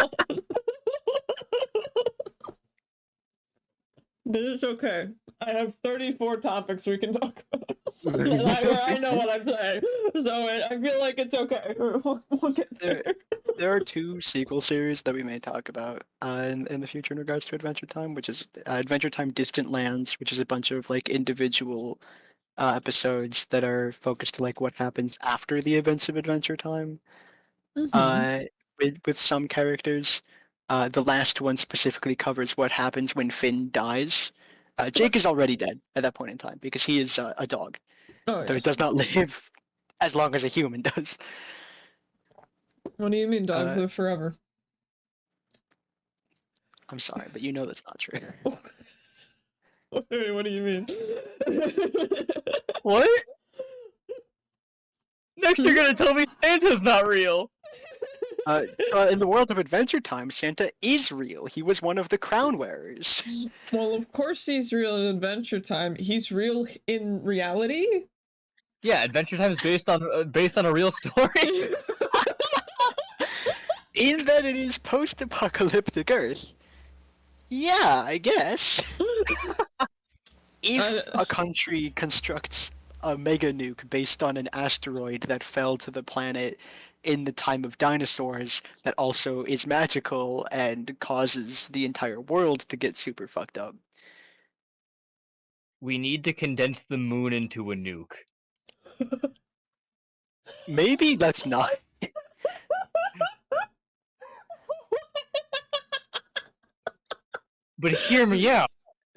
But it's okay. I have 34 topics we can talk about. I know what I'm saying. So I feel like it's okay. We'll get there. There are two sequel series that we may talk about in the future in regards to Adventure Time, which is Adventure Time Distant Lands, which is a bunch of like individual episodes that are focused to like what happens after the events of Adventure Time. Mm-hmm. Uh, with some characters, the last one specifically covers what happens when Finn dies. Jake is already dead at that point in time because he is a dog, Oh, though he yes. does not live as long as a human does. What do you mean dogs Uh, live forever? I'm sorry, but you know that's not true. Wait, what do you mean? What? Next, you're gonna tell me Santa's not real. In the world of Adventure Time, Santa is real. He was one of the crown wearers. Well, of course he's real in Adventure Time. He's real in reality? Yeah, Adventure Time is based on a real story. In that it is post-apocalyptic Earth. Yeah, I guess. If a country constructs a mega nuke based on an asteroid that fell to the planet in the time of dinosaurs that also is magical and causes the entire world to get super fucked up. We need to condense the moon into a nuke. Maybe let's not. But hear me out.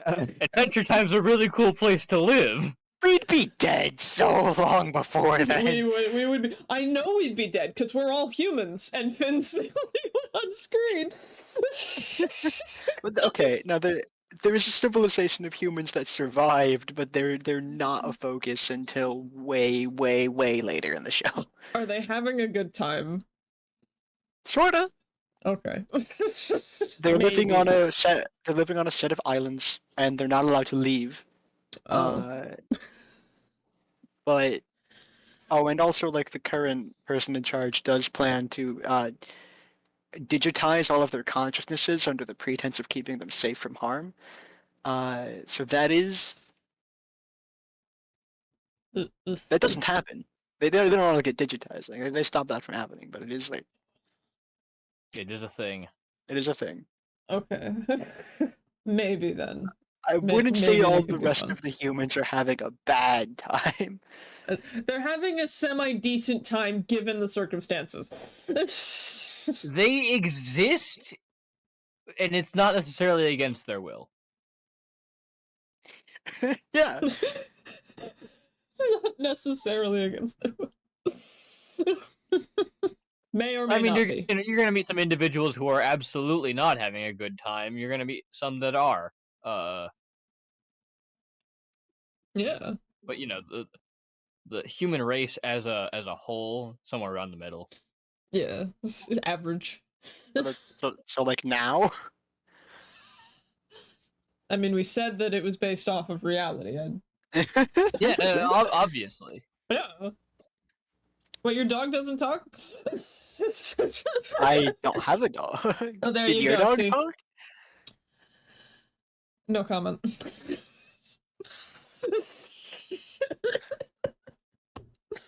Adventure Time's a really cool place to live. We'd be dead so long before then. We would be. I know we'd be dead because we're all humans, and Finn's the only one on screen. Okay, now there is a civilization of humans that survived, but they're not a focus until way, way, way later in the show. Are they having a good time? Sorta. Okay. They're living Maybe. on a set. They're living on a set of islands, and they're not allowed to leave. Oh. But and also like the current person in charge does plan to digitize all of their consciousnesses under the pretense of keeping them safe from harm. So that doesn't happen. They don't want to get digitized. Like, they stop that from happening, but it is like It is a thing. it is a thing. Okay. Maybe then. I wouldn't say maybe all that could the be rest fun. of the humans are having a bad time. They're having a semi-decent time given the circumstances. They exist, and it's not necessarily against their will. Yeah. Not necessarily against their will. May or may I mean, not be. you're gonna meet some individuals who are absolutely not having a good time. You're gonna meet some that are. Yeah. But you know, the human race as a whole, somewhere around the middle. Yeah. Average. So like now. I mean, we said that it was based off of reality. Yeah, obviously. Yeah. What, your dog doesn't talk? I don't have a dog. Oh, there Did you your go, dog see? talk? No comment.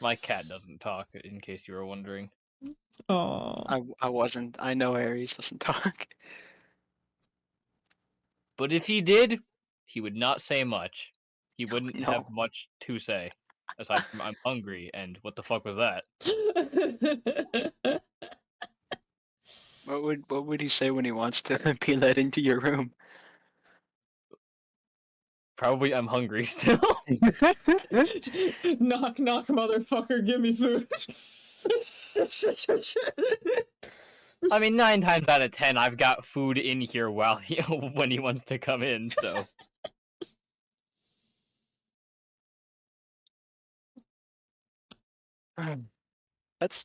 My cat doesn't talk, in case you were wondering. Oh. I wasn't. I know Aries doesn't talk. But if he did, he would not say much. He wouldn't no. have much to say, aside from "I'm hungry" and "What the fuck was that?" What would he say when he wants to be let into your room? Probably "I'm hungry" still. Knock, knock, motherfucker, give me food. I mean, 9 times out of 10, I've got food in here while when he wants to come in. So That's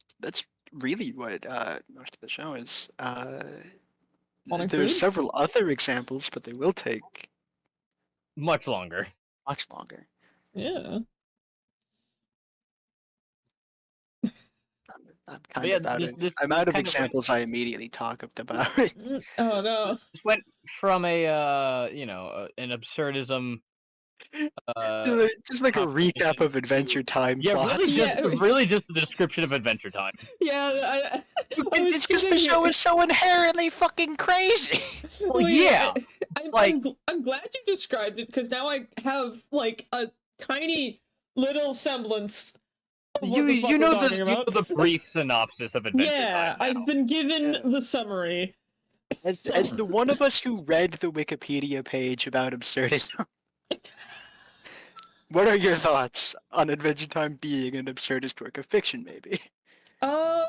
really what most of the show is. Wanting There's food? several other examples, but they will take much longer. much longer. Yeah. I'm kind yeah, of out of this I'm out of kind of went- examples I immediately talk about. Oh no. This went from a an absurdism. Just like a recap of Adventure Time Yeah, plots. really just a description of Adventure Time. Yeah, I was It's because the sitting show here- is so inherently fucking crazy. Well, yeah. I'm glad you described it because now I have like a tiny little semblance of what the fuck You we're know talking about. the brief synopsis of Adventure Yeah, Time. now. I've been given Yeah. the summary. As the one of us who read the Wikipedia page about absurdism, what are your thoughts on Adventure Time being an absurdist work of fiction? Maybe. I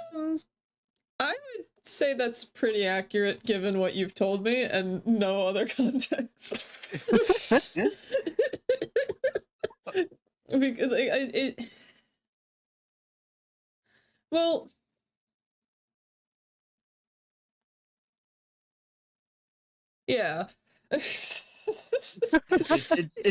would say that's pretty accurate given what you've told me and no other context. Because well, yeah. It's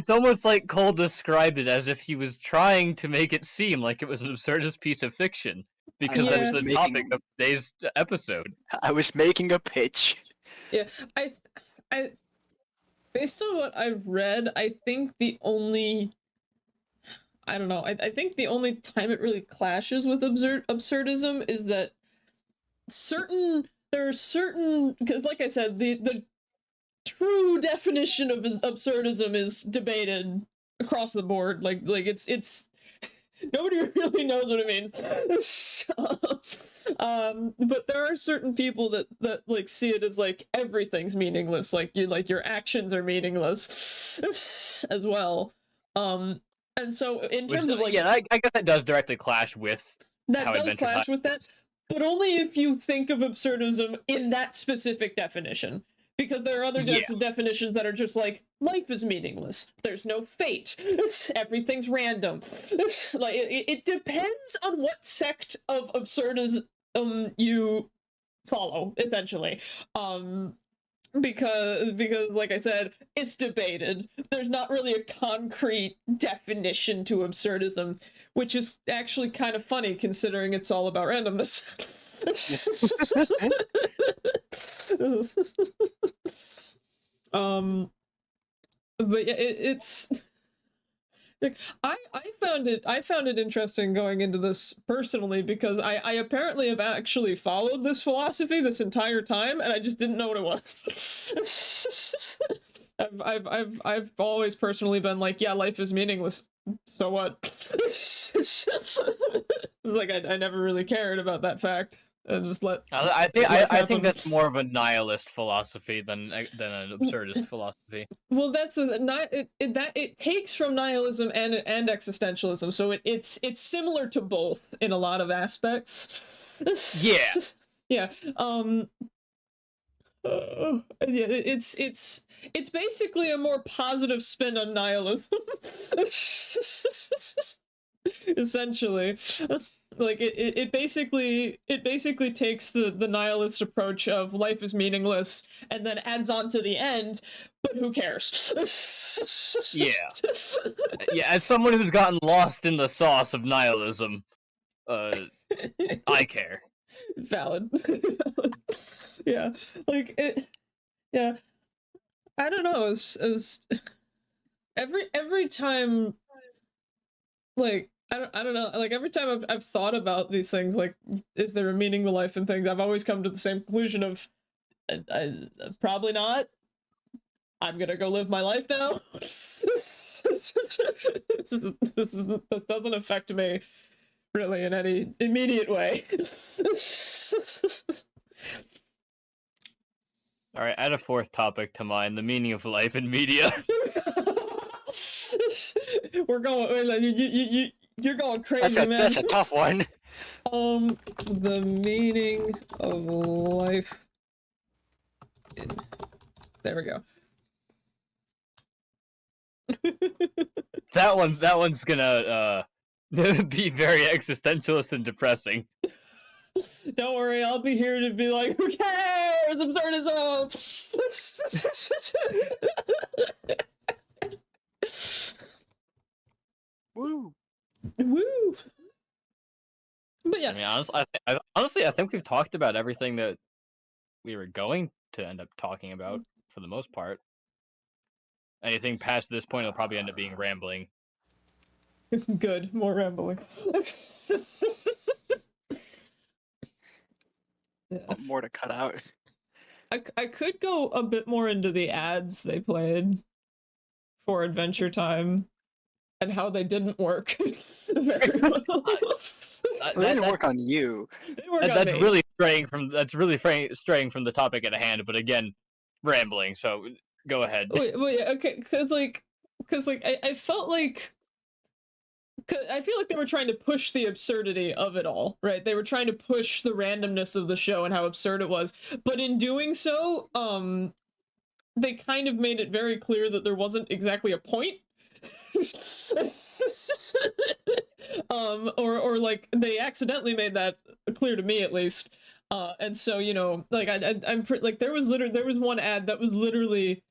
almost like Cole described it as if he was trying to make it seem like it was an absurdist piece of fiction because that was the topic of today's episode. I was making a pitch. Yeah, I based on what I've read, I think the only I don't know. I think the only time it really clashes with absurdism is that there are certain because like I said, the true definition of absurdism is debated across the board. Like it's nobody really knows what it means. But there are certain people that like see it as like everything's meaningless, like your actions are meaningless as well. And so in Which, terms of like yeah, I guess that does directly clash with that how does Adventure Time clash with that, is. but only if you think of absurdism in that specific definition. Because there are other Yeah. definitions that are just like, life is meaningless. There's no fate. Everything's random. Like it depends on what sect of absurdism you follow, essentially. Because like I said, it's debated. There's not really a concrete definition to absurdism, which is actually kind of funny considering it's all about randomness. But yeah, it's like I found it interesting going into this personally because I apparently have actually followed this philosophy this entire time and I just didn't know what it was. I've always personally been like, yeah, life is meaningless. So what? It's like I never really cared about that fact and just let. I think that's happen. more of a nihilist philosophy than an absurdist philosophy. Well, that's it takes from nihilism and existentialism, so it's similar to both in a lot of aspects. Yeah. Yeah. Yeah, it's basically a more positive spin on nihilism. Essentially. Like it basically takes the nihilist approach of life is meaningless and then adds on to the end, but who cares? Yeah, as someone who's gotten lost in the sauce of nihilism, I care. Valid. Yeah, like it. Yeah, I don't know. As every time, like I don't know. Like every time I've thought about these things, like is there a meaning to life and things? I've always come to the same conclusion of, probably not. I'm gonna go live my life now. This doesn't affect me really in any immediate way. All right, add a fourth topic to mine: the meaning of life in media. We're going. You're going crazy, man. That's a tough one. The meaning of life. There we go. That one's gonna be very existentialist and depressing. Don't worry, I'll be here to be like, who cares? Absurdism. Woo. Woo. But yeah, I mean, honestly, I think we've talked about everything that we were going to end up talking about for the most part. Anything past this point will probably end up being rambling. good. More rambling. More to cut out. I could go a bit more into the ads they played for Adventure Time and how they didn't work very well. They didn't work on you. That's really straying from the topic at hand. But again, rambling. So go ahead. Wait, yeah, okay, because I felt like. I feel like they were trying to push the absurdity of it all, right? They were trying to push the randomness of the show and how absurd it was. But in doing so, they kind of made it very clear that there wasn't exactly a point. Or like they accidentally made that clear to me at least. And so, you know, like I'm like there was one ad that was literally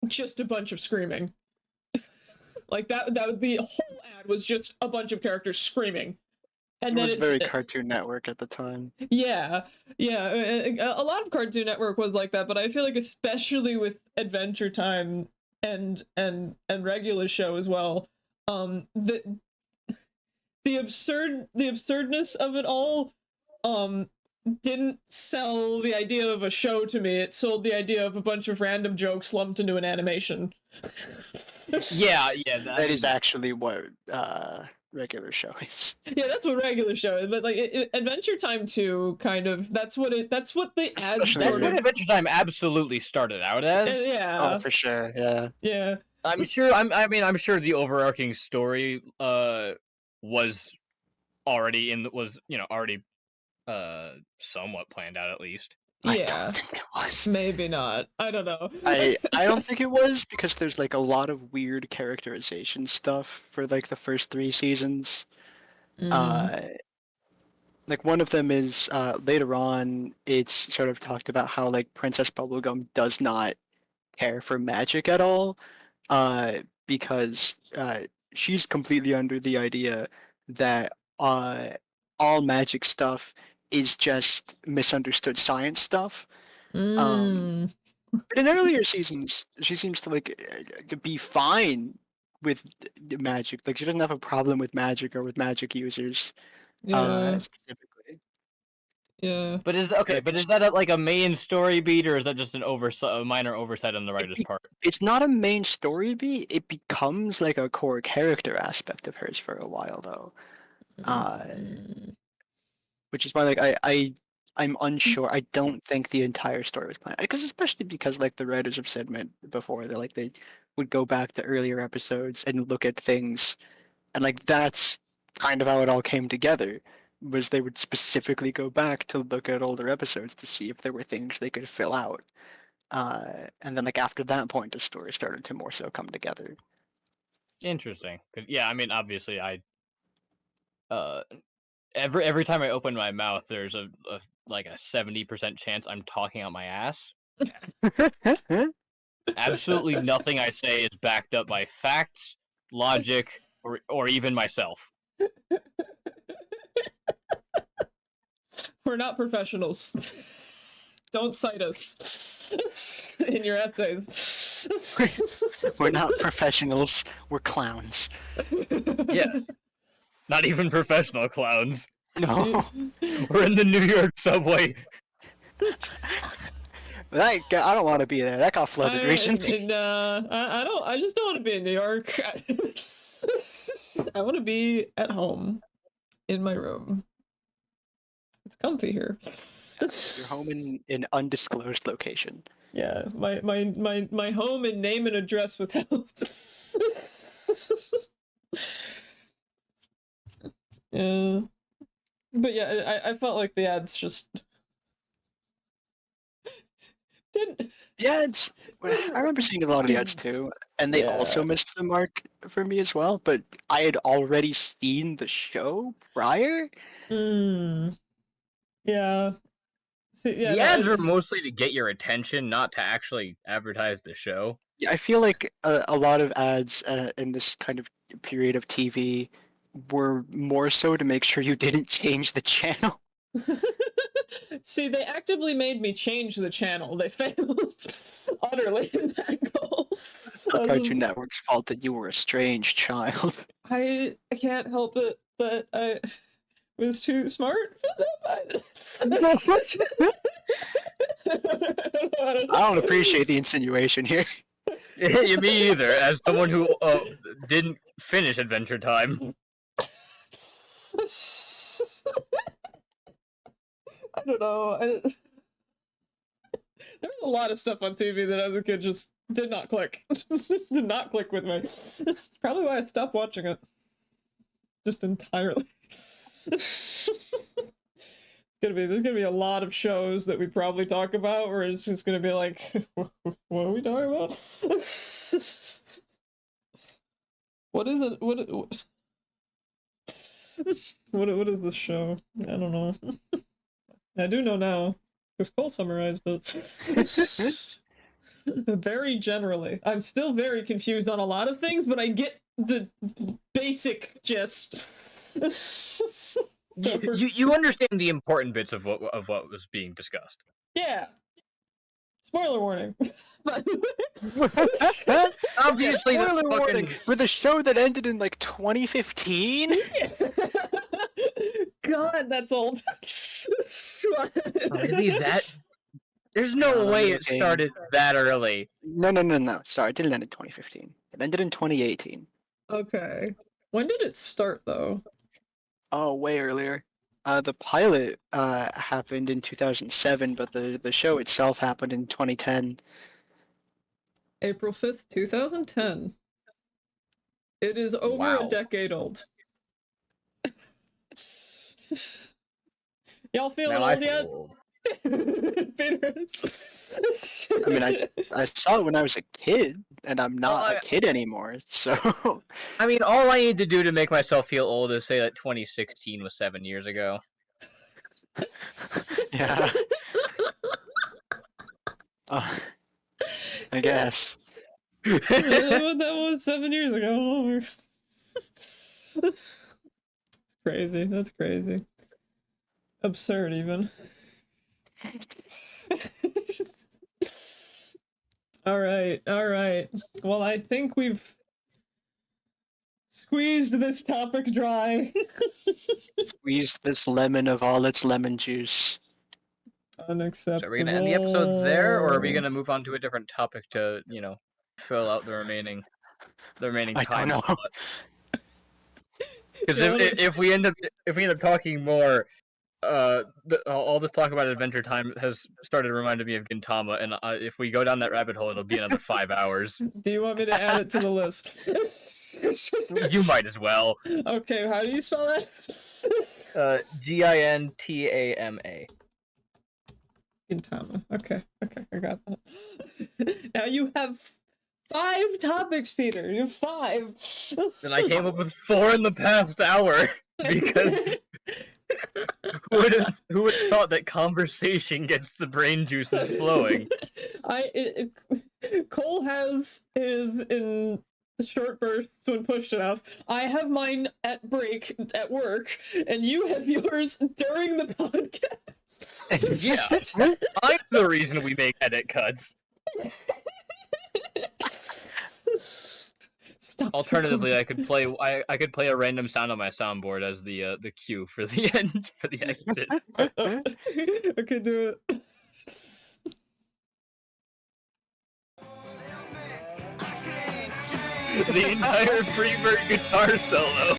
just a bunch of screaming. Like that the whole ad was just a bunch of characters screaming. And it was very Cartoon Network at the time. Yeah. A lot of Cartoon Network was like that, but I feel like especially with Adventure Time and regular show as well, the absurdness of it all didn't sell the idea of a show to me. It sold the idea of a bunch of random jokes lumped into an animation. Yeah, that is actually what regular show is. Yeah, that's what regular show is, but like Adventure Time 2 kind of that's what the ads Especially sort That's what of Adventure Time absolutely started out as. yeah. For sure. Yeah. Yeah. I'm sure. I'm sure the overarching story was already already somewhat planned out at least. I Yeah. don't think it was. Maybe not. I don't know. I don't think it was because there's like a lot of weird characterization stuff for like the first 3 seasons. Like one of them is later on it's sort of talked about how like Princess Bubblegum does not care for magic at all, because she's completely under the idea that all magic stuff is just misunderstood science stuff. Mm. But in earlier seasons, she seems to like to be fine with magic. Like she doesn't have a problem with magic or with magic users, Yeah. specifically. Yeah. But is So that like a main story beat, or is that just a minor oversight on the writer's part? it's not a main story beat. It becomes like a core character aspect of hers for a while, though. Mm. Which is why, like, I'm unsure. I don't think the entire story was planned, because especially because, like, the writers have said before, that like they would go back to earlier episodes and look at things, and like that's kind of how it all came together. Was they would specifically go back to look at older episodes to see if there were things they could fill out. And then like after that point, the story started to more so come together. Interesting. 'Cause, yeah, I mean, obviously, uh every time I open my mouth, there's like a 70% chance I'm talking out my ass. Absolutely nothing I say is backed up by facts, logic, or even myself. We're not professionals. Don't cite us in your essays. We're not professionals. We're clowns. Yeah. Not even professional clowns. No, We're in the New York subway. I don't want to be there. That got flooded recently. I don't. I just don't want to be in New York. I want to be at home, in my room. It's comfy here. You're home in an undisclosed location. Yeah, my home and name and address withheld. Yeah, but yeah, I felt like the ads just didn't. Yeah, I remember seeing a lot of the ads too, and they also Yeah. missed the mark for me as well. But I had already seen the show prior. Mm. Yeah. See, yeah. The No, ads were mostly to get your attention, not to actually advertise the show. Yeah, I feel like a lot of ads in this kind of period of TV were more so to make sure you didn't change the channel. See, they actively made me change the channel. They failed utterly in that goal. Cartoon Network's fault that you were a strange child. I can't help it that I was too smart for them. I don't appreciate the insinuation here. Me either, as someone who didn't finish Adventure Time. I don't know. There was a lot of stuff on TV that as a kid just did not click. Did not click with me. It's probably why I stopped watching it. Just entirely. There's gonna be a lot of shows that we probably talk about where it's just gonna be like, what are we talking about? What is it? What is this show? I don't know. I do know now, because Cole summarized it. Very generally. I'm still very confused on a lot of things, but I get the basic gist. You understand the important bits of what was being discussed. Yeah. Spoiler warning. But Obviously, Spoiler the warning fucking... for the show that ended in like 2015. God, that's old. Really, that... There's no way it started that early. No. Sorry, it didn't end in 2015. It ended in 2018. Okay. When did it start, though? Oh, way earlier. The pilot happened in 2007, but the show itself happened in 2010. April 5th, 2010. It is over a Wow. decade old. Y'all feeling Now I old yet? feel old. I mean, I saw it when I was a kid, and I'm not a kid anymore, so... I mean, all I need to do to make myself feel old is say that 2016 was 7 years ago. Yeah. I guess. That was 7 years ago. It's crazy. That's crazy. Absurd, even. All right. Well, I think we've squeezed this topic dry. Squeeze this lemon of all its lemon juice. Unacceptable. So are we going to end the episode there, or are we going to move on to a different topic to, fill out the remaining I time don't know. slot? Because if we end up talking more, all this talk about Adventure Time has started reminding me of Gintama, and if we go down that rabbit hole, it'll be another 5 hours. Do you want me to add it to the list? You might as well. Okay, how do you spell that? Gintama. Gintama. Okay, I got that. Now you have 5 topics, Peter. You have 5. And I came up with 4 in the past hour because who would have thought that conversation gets the brain juices flowing? Cole has his in short bursts when pushed enough. I have mine at break at work, and you have yours during the podcast. Yeah, I'm the reason we make edit cuts. Stop. Alternatively, I could play a random sound on my soundboard as the cue for the end for the exit. Okay, do it. The entire Freebird guitar solo.